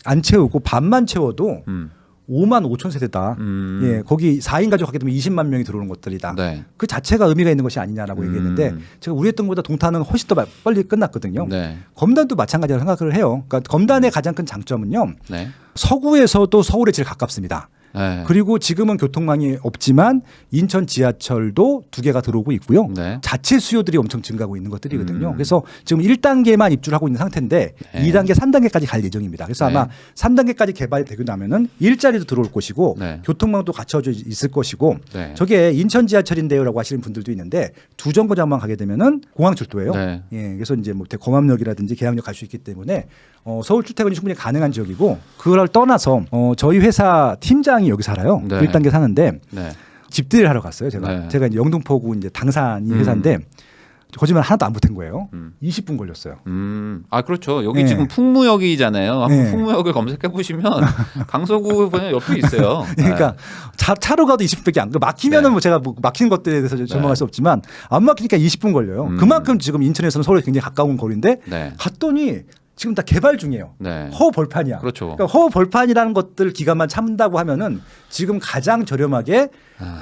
안 채우고 반만 채워도 5만 5천 세대다. 예, 거기 4인 가족 하게 되면 20만 명이 들어오는 것들이다. 네. 그 자체가 의미가 있는 것이 아니냐라고 얘기했는데 제가 우리 했던 것보다 동탄은 훨씬 더 빨리 끝났거든요. 네. 검단도 마찬가지라고 생각을 해요. 그러니까 검단의 가장 큰 장점은요. 네. 서구에서도 서울에 제일 가깝습니다. 네. 그리고 지금은 교통망이 없지만 인천 지하철도 2개가 들어오고 있고요. 네. 자체 수요들이 엄청 증가하고 있는 것들이거든요. 그래서 지금 1단계만 입주를 하고 있는 상태인데 네. 2단계, 3단계까지 갈 예정입니다. 그래서 네. 아마 3단계까지 개발이 되고 나면은 일자리도 들어올 것이고 네. 교통망도 갖춰져 있을 것이고 네. 저게 인천 지하철인데요라고 하시는 분들도 있는데 두 정거장만 가게 되면은 공항 출도예요. 네. 예, 그래서 이제 뭐 광암역이라든지 계양역 갈 수 있기 때문에 서울 출퇴근이 충분히 가능한 지역이고 그걸 떠나서 저희 회사 팀장이 여기 살아요. 네. 1단계 사는데 네. 집들이를 하러 갔어요. 제가 네. 제가 이제 영등포구 이제 당산이 회사인데 거짓말 하나도 안 붙은 거예요. 20분 걸렸어요. 아 그렇죠. 여기 네. 지금 풍무역이잖아요. 한번 네. 풍무역을 검색해 보시면 강서구 그냥 옆에 있어요. 그러니까 차로 가도 20분밖에 안. 막히면은 네. 뭐 제가 뭐 막히는 것들에 대해서 전망할 수 없지만 안 막히니까 20분 걸려요. 그만큼 지금 인천에서는 서울에 굉장히 가까운 거리인데 네. 갔더니 지금 다 개발 중이에요. 네. 허 벌판이야. 그렇죠. 그러니까 허 벌판이라는 것들 기간만 참다고 하면은 지금 가장 저렴하게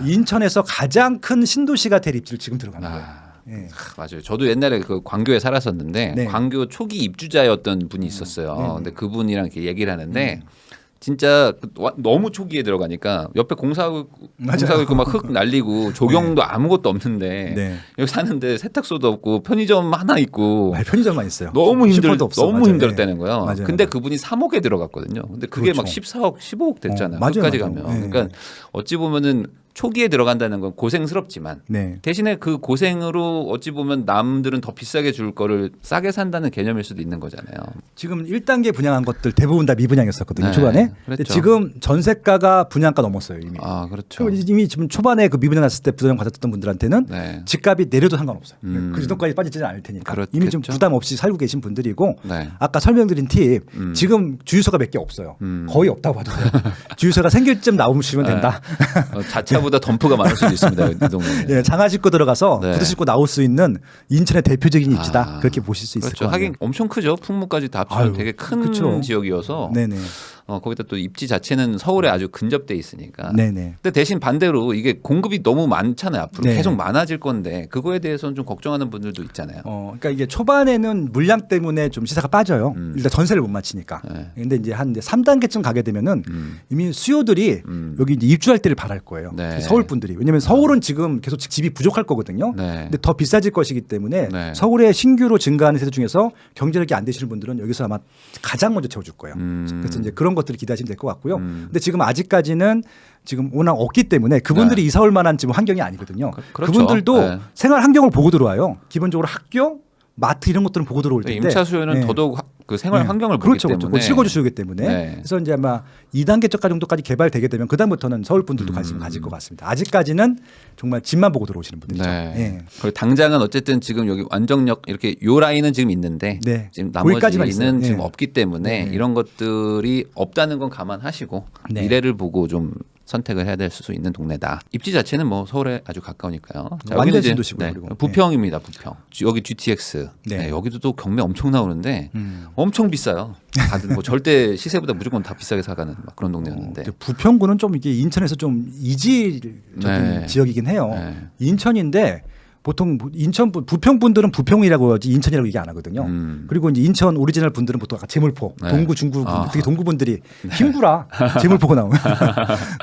인천에서 가장 큰 신도시가 될 입지를 지금 들어가는 거예요. 예. 맞아요. 저도 옛날에 그 광교에 살았었는데 네. 광교 초기 입주자였던 분이 있었어요. 네. 근데 그분이랑 이렇게 얘기를 하는데 진짜 너무 초기에 들어가니까 옆에 공사하고 있고 막 흙 날리고 조경도 아무것도 없는데 네. 여기 사는데 세탁소도 없고 편의점 하나 있고 편의점만 있어요. 너무 슈퍼도 없어. 너무 맞아요. 힘들다는 거예요. 맞아요. 근데 맞아요. 그분이 3억에 들어갔거든요. 근데 그게 그렇죠. 막 14억, 15억 됐잖아요. 맞아요, 끝까지 맞아요. 가면. 네. 그러니까 어찌 보면은 초기에 들어간다는 건 고생스럽지만 네. 대신에 그 고생으로 어찌 보면 남들은 더 비싸게 줄 거를 싸게 산다는 개념일 수도 있는 거잖아요. 지금 1단계 분양한 것들 대부분 다 미분양이었었거든요. 네, 초반에. 근데 그랬죠. 지금 전세가가 분양가 넘었어요. 이미. 아 그렇죠. 이미 지금 초반에 그 미분양 났을 때 부담 받았던 분들한테는 네. 집값이 내려도 상관없어요. 그 정도까지 빠지지는 않을 테니까. 그렇겠죠. 이미 좀 부담 없이 살고 계신 분들이고 네. 아까 설명드린 팁 지금 주유소가 몇 개 없어요. 거의 없다고 봐도 돼요. 주유소가 생길 쯤 나오시면 된다. 자차보다 덤프가 많을 수도 있습니다. 이 동네는. 예, 장화 싣고 들어가서 네. 구두 싣고 나올 수 있는 인천의 대표적인 입지다. 아, 그렇게 보실 수 있을 그렇죠. 것 같아요. 하긴 엄청 크죠. 풍무까지 다 합치면 아유, 되게 큰 그쵸. 지역이어서 네네. 거기다 또 입지 자체는 서울에 아주 근접돼 있으니까. 네네. 근데 대신 반대로 이게 공급이 너무 많잖아요. 앞으로 네. 계속 많아질 건데 그거에 대해서는 좀 걱정하는 분들도 있잖아요. 그러니까 이게 초반에는 물량 때문에 좀 시세가 빠져요. 일단 전세를 못 맞히니까. 네. 근데 이제 한 3단계쯤 가게 되면은 이미 수요들이 여기 이제 입주할 때를 바랄 거예요. 네. 서울 분들이. 왜냐하면 서울은 지금 계속 집이 부족할 거거든요. 네. 근데 더 비싸질 것이기 때문에 네. 서울에 신규로 증가하는 세대 중에서 경제력이 안 되시는 분들은 여기서 아마 가장 먼저 채워줄 거예요. 그래서 이제 그런 것들을 기대하시면 될 것 같고요. 근데 지금 아직까지는 지금 워낙 없기 때문에 그분들이 네. 이사 올 만한 지금 환경이 아니거든요. 그렇죠. 그분들도 네. 생활 환경을 보고 들어와요. 기본적으로 학교, 마트 이런 것들은 보고 들어올 텐데 임차 수요는 네. 더더욱 그 생활 네. 환경을 그렇죠, 보기 그렇죠. 때문에 실거주 수요이기 때문에 네. 그래서 이제 아마 2단계적 정도까지 개발되게 되면 그다음부터는 서울 분들도 관심을 가질 것 같습니다. 아직까지는 정말 집만 보고 들어오시는 분들이죠. 네. 예. 그리고 당장은 어쨌든 지금 여기 완정역 이렇게 요 라인은 지금 있는데 네. 지금 거기까지만 나머지는 있어요. 지금 네. 없기 때문에 네. 이런 것들이 없다는 건 감안하시고 네. 미래를 보고 좀 선택을 해야 될 수 있는 동네다. 입지 자체는 뭐 서울에 아주 가까우니까요. 자, 완전 여기는 이제 신도시고요, 그리고. 부평입니다. 부평. 여기 GTX. 네. 네, 여기도 또 경매 엄청 나오는데 엄청 비싸요. 다들 뭐 절대 시세보다 무조건 다 비싸게 사가는 막 그런 동네였는데. 부평구는 좀 이게 인천에서 좀 이질적인 네. 지역이긴 해요. 네. 인천인데 보통 인천 부평 분들은 부평이라고 하지 인천이라고 얘기 안 하거든요. 그리고 이제 인천 오리지널 분들은 보통 아까 재물포, 네. 동구, 중구, 아. 특히 동구 분들이 힘구라 재물포가 나오면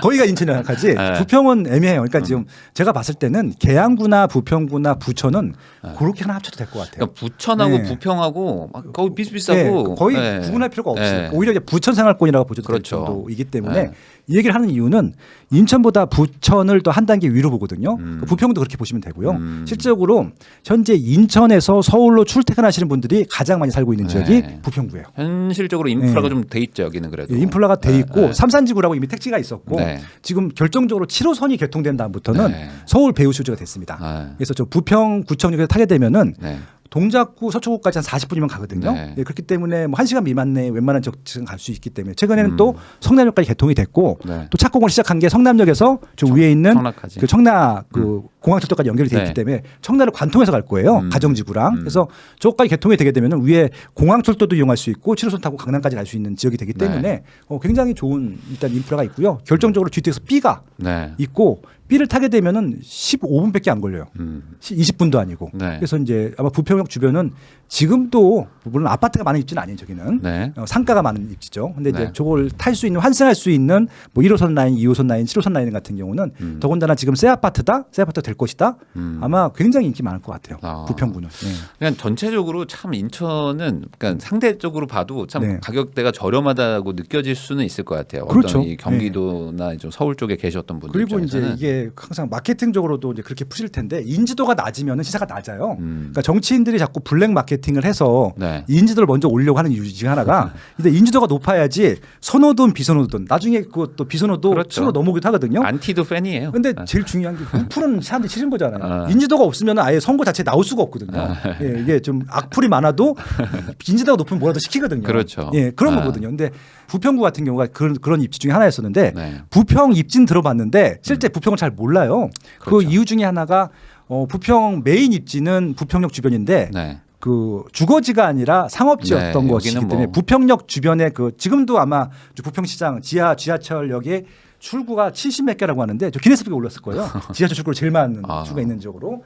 거기가 인천이라 생각하지. 네. 부평은 애매해요. 그러니까 지금 제가 봤을 때는 계양구나 부평구나 부천은 그렇게 하나 합쳐도 될 것 같아요. 그러니까 부천하고 네. 부평하고 막 거의 비슷비슷하고 네, 거의 네. 구분할 필요가 없어요. 네. 오히려 이제 부천 생활권이라고 보셔도 될 그렇죠. 정도이기 때문에 네. 이 얘기를 하는 이유는 인천보다 부천을 더 한 단계 위로 보거든요. 부평도 그렇게 보시면 되고요. 실질적으로 현재 인천에서 서울로 출퇴근하시는 분들이 가장 많이 살고 있는 지역이 네. 부평구예요. 현실적으로 인프라가 네. 좀 돼 있죠 여기는 그래도. 예, 인플라가 돼 네, 있고 네. 삼산지구라고 이미 택지가 있었고 네. 지금 결정적으로 7호선이 개통된 다음부터는 네. 서울 배후 수지가 됐습니다. 네. 그래서 저 부평 구청역에서 타게 되면은 네. 동작구 서초구까지 한 40분이면 가거든요. 네. 예, 그렇기 때문에 뭐 1시간 미만 내에 웬만한 지역은 갈 수 있기 때문에 최근에는 또 성남역까지 개통이 됐고 네. 또 착공을 시작한 게 성남역에서 저 위에 있는 청라까지. 그 청라 그 공항철도까지 연결이 되어 있기 네. 때문에 청라를 관통해서 갈 거예요. 가정지구랑. 그래서 저까지 개통이 되게 되면 위에 공항철도도 이용할 수 있고 7호선 타고 강남까지 갈 수 있는 지역이 되기 때문에 네. 굉장히 좋은 일단 인프라가 있고요. 결정적으로 GTX B가 네. 있고 B를 타게 되면은 15분밖에 안 걸려요. 20분도 아니고. 네. 그래서 이제 아마 부평역 주변은 지금도 물론 아파트가 많은 입지는 아니에요. 저기는 네. 상가가 많은 입지죠. 근데 이제 네. 저걸 탈 수 있는 환승할 수 있는 뭐 1호선 라인, 2호선 라인, 7호선 라인 같은 경우는 더군다나 지금 새 아파트가 될 것이다. 아마 굉장히 인기 많을 것 같아요. 아. 부평구는. 네. 그냥 전체적으로 참 인천은 그러니까 상대적으로 봐도 참 네. 가격대가 저렴하다고 느껴질 수는 있을 것 같아요. 그렇죠. 어떤 이 경기도나 좀 서울 쪽에 계셨던 분들 그리고 이제 입장에서는. 이게 항상 마케팅적으로도 이제 그렇게 푸실 텐데 인지도가 낮으면 시세가 낮아요. 그러니까 정치인들이 자꾸 블랙 마케팅을 해서 네. 인지도를 먼저 올리려고 하는 이유 중에 하나가 근데 인지도가 높아야지 선호든 비선호든 나중에 그것도 비선호도 그렇죠. 순으로 넘어오기도 하거든요. 안티도 팬이에요. 근데 네. 제일 중요한 게 우풀은 사람들이 싫은 거잖아요. 아. 인지도가 없으면 아예 선거 자체에 나올 수가 없거든요. 예, 이게 좀 악플이 많아도 인지도가 높으면 뭐라도 시키거든요. 그렇죠. 예, 그런 아. 거거든요. 근데 부평구 같은 경우가 그런 입지 중에 하나였었는데 네. 부평 입지는 들어봤는데 실제 부평을 잘 몰라요. 그 그렇죠. 이유 중에 하나가 부평 메인 입지는 부평역 주변인데 네. 그 주거지가 아니라 상업지였던 네, 것이기 여기는 때문에 뭐. 부평역 주변에 그 지금도 아마 부평시장 지하철역에 출구가 70몇 개라고 하는데 저 기네스북에 올랐을 거예요. 지하철 출구로 제일 많은 아. 출구가 있는 지역으로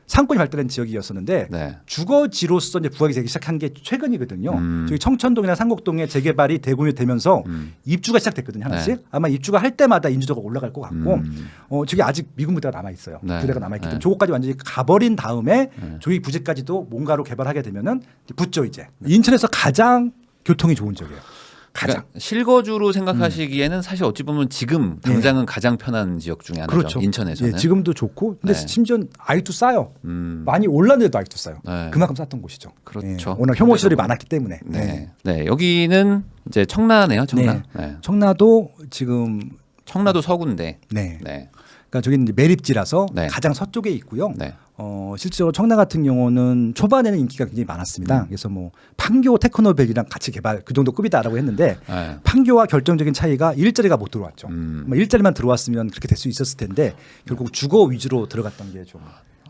상권이 발달한 지역이었었는데 네. 주거지로서 이제 부각이 되기 시작한 게 최근이거든요. 저기 청천동이나 상곡동의 재개발이 대공이 되면서 입주가 시작됐거든요. 하나씩. 네. 아마 입주가 할 때마다 인지도가 올라갈 것 같고 저기 아직 미군 부대가 남아 있어요. 네. 부대가 남아 있기 때문에 네. 저거까지 완전히 가버린 다음에 저희 부지까지도 뭔가로 개발하게 되면은 붙죠 이제. 인천에서 가장 교통이 좋은 지역이에요. 가장. 그러니까 실거주로 생각하시기에는 사실 어찌 보면 지금 당장은 가장 편한 지역 중에 하나죠. 그렇죠. 인천에서는. 예, 지금도 좋고 근데 네. 심지어 아직도 싸요. 많이 올랐는데도 아직도 싸요. 네. 그만큼 쌌던 곳이죠. 그렇죠. 예, 워낙 혐오 시설이 많았기 때문에. 네. 네. 여기는 이제 청라네요. 청라. 네. 네. 청라도 지금 청라도 서구인데. 네. 네. 그러니까 저기는 이제 매립지라서 네. 가장 서쪽에 있고요. 네. 실제로 청라 같은 경우는 초반에는 인기가 굉장히 많았습니다. 그래서 뭐 판교 테크노밸리랑 같이 개발 그 정도 급이다라고 했는데 네. 판교와 결정적인 차이가 일자리가 못 들어왔죠. 음. 아마 일자리만 들어왔으면 그렇게 될 수 있었을 텐데 결국 주거 위주로 들어갔던 게 좀.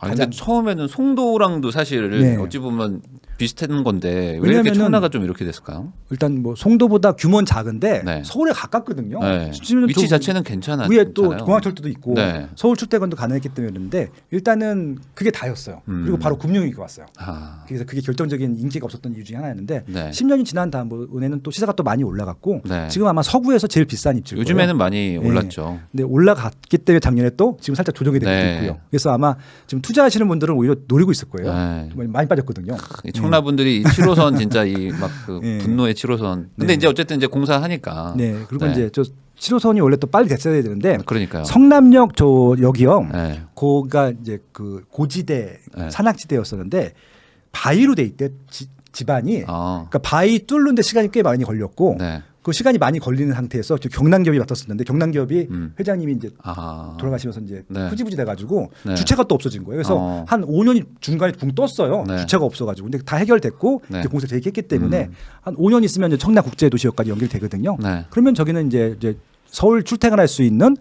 아, 근데 처음에는 송도랑도 사실 네. 어찌 보면 비슷한 건데 왜 왜냐면은 이렇게 청라가 좀 이렇게 됐을까요? 일단 뭐 송도보다 규모는 작은데 네. 서울에 가깝거든요. 네. 심지어는 위치 저 자체는 괜찮아요. 위에 또 공항철도도 있고 네. 서울 출퇴근도 가능했기 때문인데 일단은 그게 다였어요. 그리고 바로 금융위기가 왔어요. 아. 그래서 그게 결정적인 인기가 없었던 이유 중에 하나였는데 네. 10년이 지난 다음에는 또 시세가 또 많이 올라갔고 네. 지금 아마 서구에서 제일 비싼 입지일 요즘에는 거예요. 많이 네. 올랐죠. 근데 올라갔기 때문에 작년에 또 지금 살짝 조정이 되고 네. 있고요. 그래서 아마 지금 투자하시는 분들은 오히려 노리고 있을 거예요. 네. 많이 빠졌거든요. 이 청라분들이 이 7호선 진짜 이 막 그 네. 분노의 7호선. 근데 네. 이제 어쨌든 이제 공사하니까. 네. 그리고 네. 이제 저 7호선이 원래 또 빨리 됐어야 되는데 그러니까요. 성남역 저 역이요. 네. 거가 이제 그 고지대 네. 산악지대였었는데 바위로 돼 있대 집안이. 그러니까 바위 뚫는데 시간이 꽤 많이 걸렸고 네. 그 시간이 많이 걸리는 상태에서 경남기업이 맡았었는데 경남기업이 회장님이 이제 돌아가시면서 이제 네. 흐지부지 돼가지고 네. 주체가 또 없어진 거예요. 그래서 한 5년이 중간에 붕 떴어요. 네. 주체가 없어가지고 근데 다 해결됐고 네. 이제 공사 재개했기 때문에 한 5년 있으면 이제 청라국제도시역까지 연결되거든요. 네. 그러면 저기는 이제 서울 출퇴근할 수 있는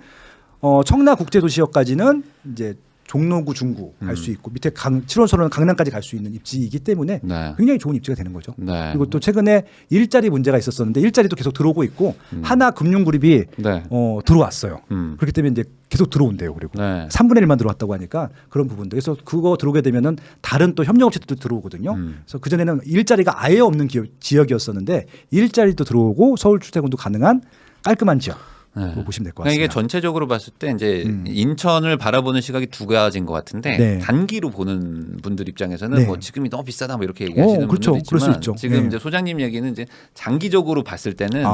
청라국제도시역까지는 이제 종로구 중구 갈 수 있고 밑에 7호선로는 강남까지 갈 수 있는 입지이기 때문에 네. 굉장히 좋은 입지가 되는 거죠. 네. 그리고 또 최근에 일자리 문제가 있었었는데 일자리도 계속 들어오고 있고 하나금융그룹이 네. 들어왔어요. 그렇기 때문에 이제 계속 들어온대요. 그리고 네. 3분의 1만 들어왔다고 하니까 그런 부분도 그래서 그거 들어오게 되면은 다른 또 협력업체들도 들어오거든요. 그래서 그 전에는 일자리가 아예 없는 지역이었었는데 일자리도 들어오고 서울 출퇴근도 가능한 깔끔한 지역. 네. 보시면 될 것 그러니까 같습니다. 이게 전체적으로 봤을 때 이제 인천을 바라보는 시각이 두 가지인 것 같은데 네. 단기로 보는 분들 입장에서는 네. 뭐 지금이 너무 비싸다 뭐 이렇게 얘기하시는 그렇죠. 분들도 그럴 수 있지만 있죠. 지금 네. 이제 소장님 얘기는 이제 장기적으로 봤을 때는 네.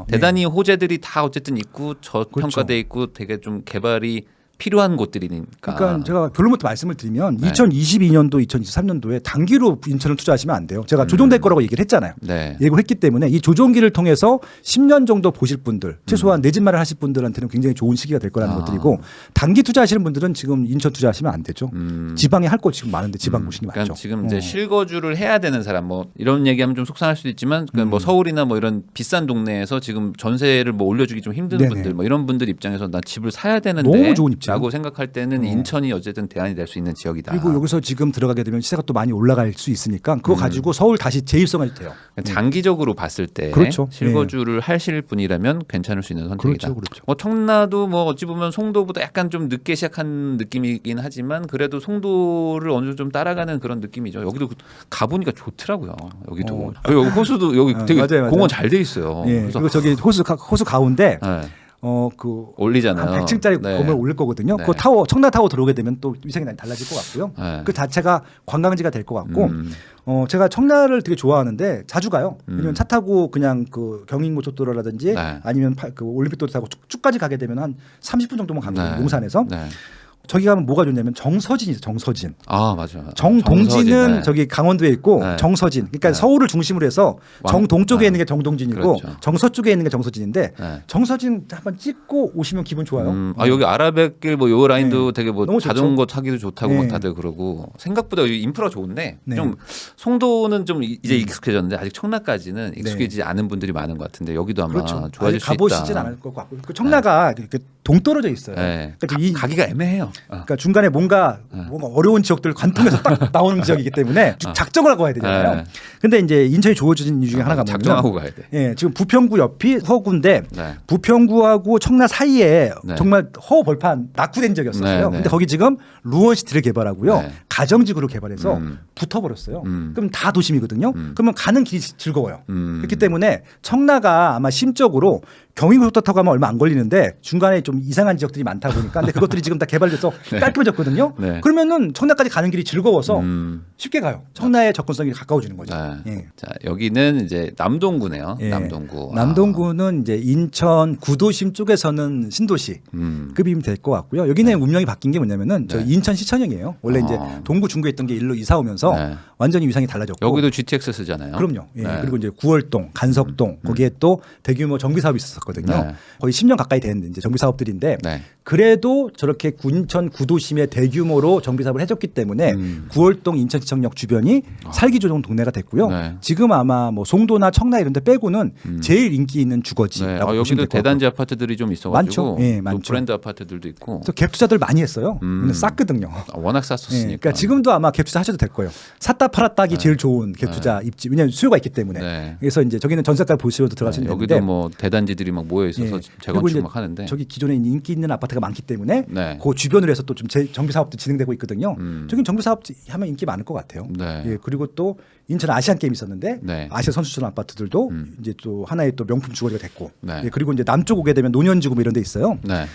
대단히 호재들이 다 어쨌든 있고 저평가돼 그렇죠. 있고 되게 좀 개발이 필요한 곳들이니까. 그러니까 제가 결론부터 말씀을 드리면 네. 2022년도, 2023년도에 단기로 인천을 투자하시면 안 돼요. 제가 조정될 거라고 얘기를 했잖아요. 네. 예고를 했기 때문에 이 조정기를 통해서 10년 정도 보실 분들, 최소한 내 집 마련 하실 분들한테는 굉장히 좋은 시기가 될 거라는 것들이고 단기 투자하시는 분들은 지금 인천 투자하시면 안 되죠. 지방에 할 거 지금 많은데 지방 보시는 게 그러니까 맞죠. 지금 이제 실거주를 해야 되는 사람 뭐 이런 얘기하면 좀 속상할 수도 있지만 그러니까 뭐 서울이나 뭐 이런 비싼 동네에서 지금 전세를 뭐 올려주기 좀 힘든 네네. 분들 뭐 이런 분들 입장에서 나 집을 사야 되는데 너무 좋은 입지요. 라고 생각할 때는 인천이 어쨌든 대안이 될 수 있는 지역이다. 그리고 여기서 지금 들어가게 되면 시세가 또 많이 올라갈 수 있으니까 그거 가지고 서울 다시 재입성해도 돼요. 장기적으로 봤을 때 그렇죠. 실거주를 하실 분이라면 괜찮을 수 있는 선택이다. 그렇죠. 청라도 뭐 어찌 보면 송도보다 약간 좀 늦게 시작한 느낌이긴 하지만 그래도 송도를 어느 정도 좀 따라가는 그런 느낌이죠. 여기도 가보니까 좋더라고요. 여기도 여기 호수도 여기 되게 맞아요. 공원 잘 돼 있어요. 예. 그래서 그리고 저기 호수 가운데 네. 그 올리잖아요. 한 100층짜리 네. 건물 올릴 거거든요. 네. 그 타워 청라 타워 들어오게 되면 또 위상이 많이 달라질 것 같고요. 네. 그 자체가 관광지가 될 것 같고 제가 청라를 되게 좋아하는데 자주 가요. 왜냐면 차 타고 그냥 그 경인고속도로라든지 네. 아니면 그 올림픽도로 타고 쭉까지 가게 되면 한 30분 정도만 가거든요. 네. 용산에서. 네. 저기 가면 뭐가 좋냐면 정서진이죠. 정서진. 아 맞아요. 정동진은 네. 저기 강원도에 있고 네. 정서진. 그러니까 네. 서울을 중심으로 해서 정동쪽에 네. 있는 게 정동진이고 그렇죠. 정서쪽에 있는 게 정서진인데 네. 정서진 한번 찍고 오시면 기분 좋아요. 여기 아라뱃길 뭐 요 라인도 네. 되게 뭐 너무 좋죠. 자전거 타기도 좋다고 막 네. 다들 그러고 생각보다 여기 인프라 좋은데 네. 좀 송도는 좀 이제 익숙해졌는데 아직 청라까지는 익숙해지지 않은 분들이 많은 것 같은데 여기도 아마 그렇죠. 좋아질 아직 수 있다. 가보시진 않을 것 같고 그 청라가 이렇게 동떨어져 있어요. 네. 그러니까 가기가 애매해요. 그러니까 중간에 뭔가 어려운 지역들 관통해서 딱 나오는 지역이기 때문에 작정을 하고 가야 되잖아요. 네. 근데 이제 인천이 좋아진 이유 중에 하나가 작정하고 뭐냐면 가야 돼. 예, 지금 부평구 옆이 허구인데 네. 부평구하고 청라 사이에 네. 정말 허 벌판 낙후된 지역이었어요. 네, 네. 근데 거기 지금 루원시티를 개발하고요. 네. 가정지구를 개발해서 붙어버렸어요. 그럼 다 도심이거든요. 그러면 가는 길이 즐거워요. 그렇기 때문에 청라가 아마 심적으로 경인고속도로 타고 가면 얼마 안 걸리는데 중간에 좀 이상한 지역들이 많다 보니까 근데 그것들이 지금 다 개발돼서 깔끔해졌거든요. 네. 그러면은 청라까지 가는 길이 즐거워서 쉽게 가요. 청라의 접근성이 가까워지는 거죠. 네. 예. 자 여기는 이제 남동구네요. 예. 남동구. 남동구는 이제 인천 구도심 쪽에서는 신도시 급이 될 것 같고요. 여기는 운명이 바뀐 게 뭐냐면은 저 네. 인천시청역이에요. 원래 이제 동구 중구에 있던 게 일로 이사 오면서 네. 완전히 위상이 달라졌고 여기도 GTX 쓰잖아요. 그럼요. 예. 네. 그리고 이제 구월동, 간석동 거기에 또 대규모 정비 사업이 있었거든요. 네. 거의 10년 가까이 된 이제 정비 사업들인데 네. 그래도 저렇게 인천 구도심에 대규모로 정비 사업을 해줬기 때문에 구월동 인천시청역 주변이 살기 좋은 동네가 됐고요. 네. 지금 아마 뭐 송도나 청라 이런 데 빼고는 제일 인기 있는 주거지라고 네. 보시면 여기도 될 것 같고. 대단지 아파트들이 좀 있어가지고 많죠. 예, 또 많죠. 브랜드 아파트들도 있고 그래서 갭 투자들 많이 했어요. 근데 쌌거든요. 워낙 예, 쌌었으니까. 그러니까 지금도 아마 갭 투자 하셔도 될 거예요. 샀다 팔았다기 제일 좋은 갭 투자 입지. 왜냐하면 수요가 있기 때문에. 네. 그래서 이제 저기는 전세가 보시고도 들어가시면 여기도 되는데. 뭐 대단지들이 막 모여 있어서 예. 그리고 재건축 이제 막 하는데 저기 기존에 인기 있는 아파트가 많기 때문에 네. 그 주변으로 해서 또 좀 정비 사업도 진행되고 있거든요. 저긴 정비 사업 하면 인기 많을 것 같아요. 네. 예, 그리고 또 인천 아시안 게임 있었는데 네. 아시아 선수촌 아파트들도 이제 또 하나의 또 명품 주거지가 됐고. 네. 예, 그리고 이제 남쪽 오게 되면 노년지구 뭐 이런 데 있어요. 네.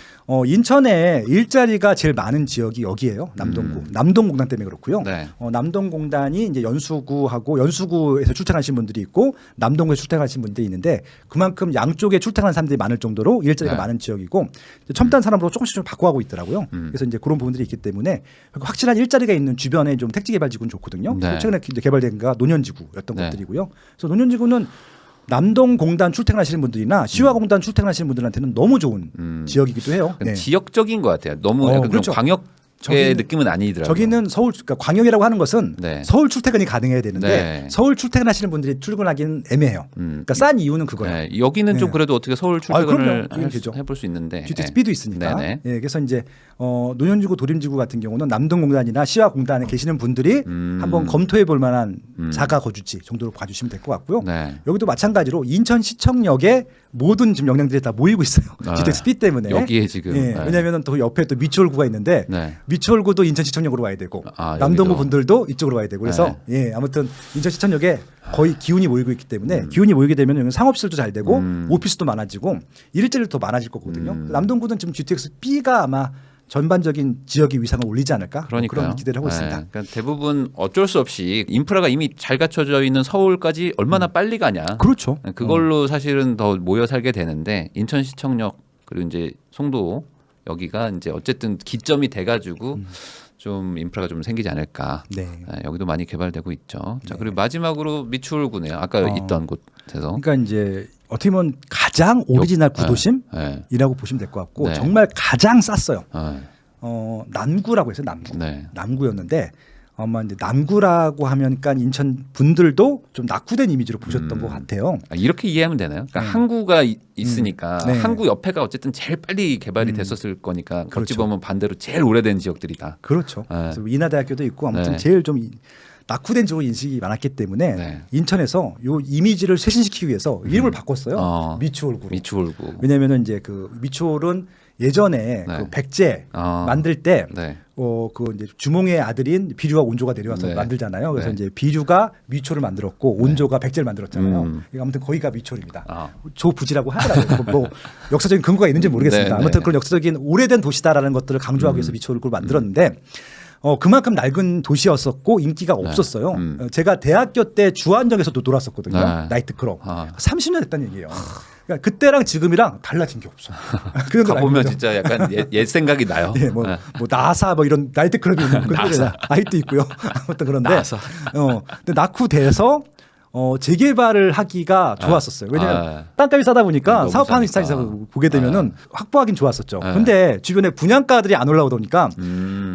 인천에 일자리가 제일 많은 지역이 여기예요. 남동구. 남동공단 때문에 그렇고요. 네. 남동공단이 이제 연수구에서 출퇴근하시는 분들이 있고 남동구에서 출퇴근하시는 분들이 있는데 그만큼 양쪽에 출퇴근하는 사람들이 많을 정도로 일자리가 네. 많은 지역이고 첨단 산업으로 조금씩 좀 바꿔가고 있더라고요. 그래서 이제 그런 부분들이 있기 때문에 확실한 일자리가 있는 주변에 좀 택지 개발 지구는 좋거든요. 네. 최근에 개발된 게 노년지구였던 네. 것들이고요. 그래서 노년지구는 남동공단 출퇴근하시는 분들이나 시화공단 출퇴근하시는 분들한테는 너무 좋은 지역이기도 해요. 네. 지역적인 것 같아요. 너무 약간 그렇죠. 좀 광역의 느낌은 아니더라고요. 저기는 서울, 그러니까 광역이라고 하는 것은 네. 서울 출퇴근이 가능해야 되는데 네. 서울 출퇴근하시는 분들이 출근하기는 애매해요. 그러니까 싼 이유는 그거예요. 네. 여기는 좀 네. 그래도 어떻게 서울 출퇴근을 그럼요. 되죠. 해볼 수 있는데 GTX B도 있으니까. 네네. 예, 그래서 이제 노년지구, 도림지구 같은 경우는 남동공단이나 시화공단에 계시는 분들이 한번 검토해 볼 만한 자가 거주지 정도로 봐주시면 될 것 같고요. 네. 여기도 마찬가지로 인천시청역에 모든 지금 역량들이 다 모이고 있어요. 네. GTX B 때문에. 여기에 지금 예, 네. 왜냐하면 또 옆에 또 미추홀구가 있는데 네. 미추홀구도 인천시청역으로 와야 되고 아, 남동구 여기도. 분들도 이쪽으로 와야 되고 그래서 예, 아무튼 인천시청역에 거의 기운이 모이고 있기 때문에 기운이 모이게 되면 여기 상업시설도 잘 되고 오피스도 많아지고 일자리도 더 많아질 거거든요. 남동구는 지금 GTX B가 아마 전반적인 지역의 위상을 올리지 않을까 그러니까요. 그런 기대를 하고 있습니다. 그러니까 대부분 어쩔 수 없이 인프라가 이미 잘 갖춰져 있는 서울까지 얼마나 빨리 가냐. 그렇죠. 그걸로 사실은 더 모여 살게 되는데 인천시청역 그리고 이제 송도 여기가 이제 어쨌든 기점이 돼가지고 좀 인프라가 좀 생기지 않을까. 네. 여기도 많이 개발되고 있죠. 자 그리고 마지막으로 미추홀구네요. 아까 있던 곳에서. 그러니까 이제 어떻게 보면 가장 오리지널 구도심이라고 네. 보시면 될 것 같고 네. 정말 가장 쌌어요. 네. 남구라고 해서 남구. 네. 남구였는데 아마 이제 남구라고 하면 그러니까 인천 분들도 좀 낙후된 이미지로 보셨던 것 같아요. 이렇게 이해하면 되나요? 그러니까 항구가 있으니까 네. 항구 옆에가 어쨌든 제일 빨리 개발이 됐었을 거니까 어찌 그렇죠. 보면 반대로 제일 오래된 지역들이다. 그렇죠. 네. 그래서 인하대학교도 있고 아무튼 네. 제일 좀 낙후된 지역으로 인식이 많았기 때문에 네. 인천에서 요 이미지를 쇄신시키기 위해서 이름을 바꿨어요. 미추홀구로. 미추홀구. 왜냐하면은 이제 그 미추홀은 예전에 네. 그 백제 만들 때 네. 그 이제 주몽의 아들인 비류와 온조가 내려와서 네. 만들잖아요. 그래서 네. 이제 비류가 미초를 만들었고 온조가 백제를 만들었잖아요. 그러니까 아무튼 거기가 미초입니다. 조부지라고 하더라고요. 뭐 역사적인 근거가 있는지 모르겠습니다. 네, 아무튼 네. 그런 역사적인 오래된 도시다라는 것들을 강조하기 위해서 미초를 만들었는데 그만큼 낡은 도시였었고 인기가 없었어요. 제가 대학교 때 주안정에서도 놀았었거든요. 네. 나이트클럽. 30년 됐다는 얘기예요. 그러니까 그때랑 지금이랑 달라진 게 없어. 그런 걸 가보면 알고 진짜 약간 옛 생각이 나요. 예, 뭐 나사 뭐 이런 나이트클럽이 있는 그들이 아직도 있고요. 아무튼 그런데 나사. 근데 낙후돼서 재개발을 하기가 좋았었어요. 왜냐하면 땅값이 싸다 보니까 너무 사업하는 싸니까. 시장에서 보게 되면은 확보하긴 좋았었죠. 네. 근데 주변에 분양가들이 안 올라오다 보니까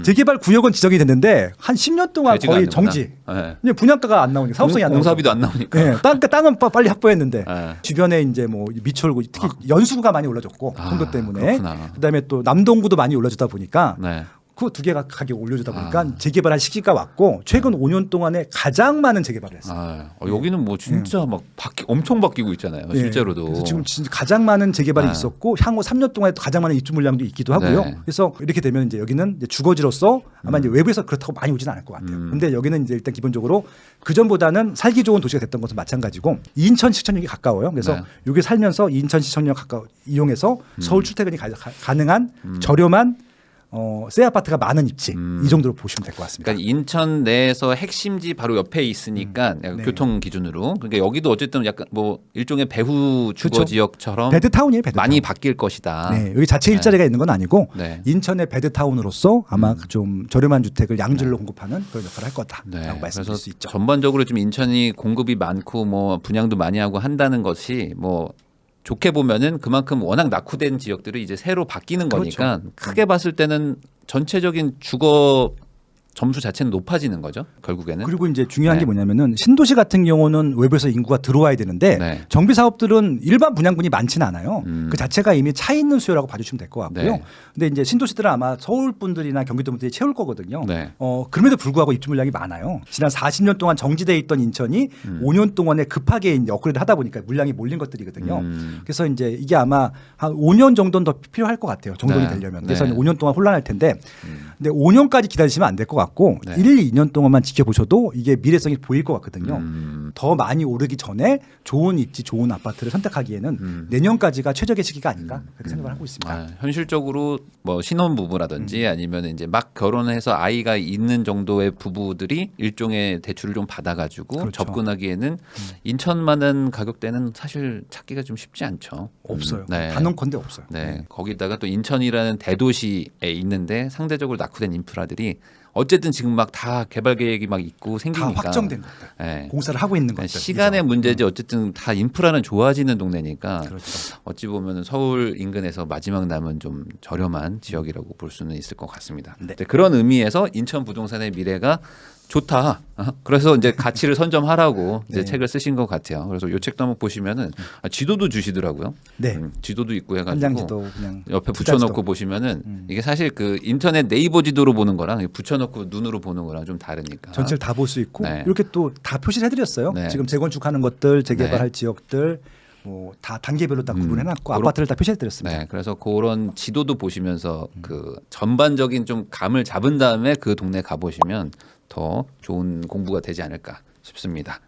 재개발 구역은 지정이 됐는데 한 10년 동안 되지가 거의 않는구나. 정지. 네. 그냥 분양가가 안 나오니까 사업성이 안 나오니까. 공사비도 안 나오니까. 네, 땅은 빨리 확보했는데 네. 주변에 이제 뭐 미추홀구 특히 연수구가 많이 올라졌고 송도 때문에 그렇구나. 그다음에 또 남동구도 많이 올라주다 보니까 네. 그 두 개가 가격 올려주다 보니까 재개발할 시기가 왔고 최근 5년 동안에 가장 많은 재개발을 했어요. 여기는 뭐 진짜 막 엄청 바뀌고 있잖아요. 예. 실제로도. 그래서 지금 진짜 가장 많은 재개발이 네. 있었고 향후 3년 동안에 또 가장 많은 입주 물량도 있기도 하고요. 네. 그래서 이렇게 되면 이제 여기는 이제 주거지로서 아마 이제 외부에서 그렇다고 많이 오지는 않을 것 같아요. 근데 여기는 이제 일단 기본적으로 그 전보다는 살기 좋은 도시가 됐던 것은 마찬가지고 인천 시청역이 가까워요. 그래서 네. 여기 살면서 인천 시청역 이용해서 서울 출퇴근이 가능한 저렴한 새 아파트가 많은 입지 이 정도로 보시면 될 것 같습니다. 그러니까 인천 내에서 핵심지 바로 옆에 있으니까 약간 네. 교통 기준으로 그러니까 여기도 어쨌든 약간 뭐 일종의 배후 주거 그렇죠. 지역처럼 베드타운이에요. 베드타운. 많이 바뀔 것이다. 네, 여기 자체 일자리가 있는 건 아니고 네. 인천의 베드타운으로서 아마 좀 저렴한 주택을 양질로 공급하는 그런 역할을 할 거다라고 네. 말씀드릴 그래서 수 있죠. 전반적으로 좀 인천이 공급이 많고 뭐 분양도 많이 하고 한다는 것이 뭐 좋게 보면은 그만큼 워낙 낙후된 지역들이 이제 새로 바뀌는 그렇죠. 거니까 크게 봤을 때는 전체적인 주거 점수 자체는 높아지는 거죠. 결국에는. 그리고 이제 중요한 네. 게 뭐냐면은 신도시 같은 경우는 외부에서 인구가 들어와야 되는데 네. 정비 사업들은 일반 분양분이 많지는 않아요. 그 자체가 이미 차 있는 수요라고 봐주시면 될 것 같고요. 네. 근데 이제 신도시들은 아마 서울 분들이나 경기도 분들이 채울 거거든요. 네. 그럼에도 불구하고 입주 물량이 많아요. 지난 40년 동안 정지돼 있던 인천이 5년 동안에 급하게 이제 업그레이드 하다 보니까 물량이 몰린 것들이거든요. 그래서 이제 이게 아마 한 5년 정도는 더 필요할 것 같아요. 정돈이 네. 되려면. 그래서 네. 5년 동안 혼란할 텐데 근데 5년까지 기다리시면 안 될 것 같고 네. 1, 2년 동안만 지켜보셔도 이게 미래성이 보일 것 같거든요. 더 많이 오르기 전에 좋은 입지, 좋은 아파트를 선택하기에는 내년까지가 최적의 시기가 아닌가 그렇게 생각을 하고 있습니다. 아, 현실적으로 뭐 신혼 부부라든지 아니면 이제 막 결혼해서 아이가 있는 정도의 부부들이 일종의 대출을 좀 받아가지고 그렇죠. 접근하기에는 인천만한 가격대는 사실 찾기가 좀 쉽지 않죠. 없어요. 네. 단언컨대 없어요. 네, 거기다가 또 인천이라는 대도시에 있는데 상대적으로 낙후된 인프라들이 어쨌든 지금 막 다 개발 계획이 막 있고 다 생기니까 확정된 것들, 네. 공사를 하고 있는 그러니까 것들. 시간의 문제지 어쨌든 다 인프라는 좋아지는 동네니까 그렇죠. 어찌 보면 서울 인근에서 마지막 남은 좀 저렴한 지역이라고 볼 수는 있을 것 같습니다. 네. 이제 그런 의미에서 인천 부동산의 미래가 좋다. 그래서 이제 가치를 선점하라고 이제 네. 책을 쓰신 것 같아요. 그래서 이 책도 한번 보시면은 지도도 주시더라고요. 네. 지도도 있고 해가지고 현장지도 그냥 옆에 투자지도. 붙여놓고 보시면은 이게 사실 그 인터넷 네이버 지도로 보는 거랑 붙여놓고 눈으로 보는 거랑 좀 다르니까. 전체를 다 볼 수 있고 네. 이렇게 또 다 표시를 해드렸어요. 네. 지금 재건축하는 것들, 재개발할 네. 지역들, 뭐 다 단계별로 다 구분해놨고 그런- 아파트를 다 표시해드렸습니다. 네, 그래서 그런 지도도 보시면서 그 전반적인 좀 감을 잡은 다음에 그 동네 가보시면 더 좋은 공부가 되지 않을까 싶습니다.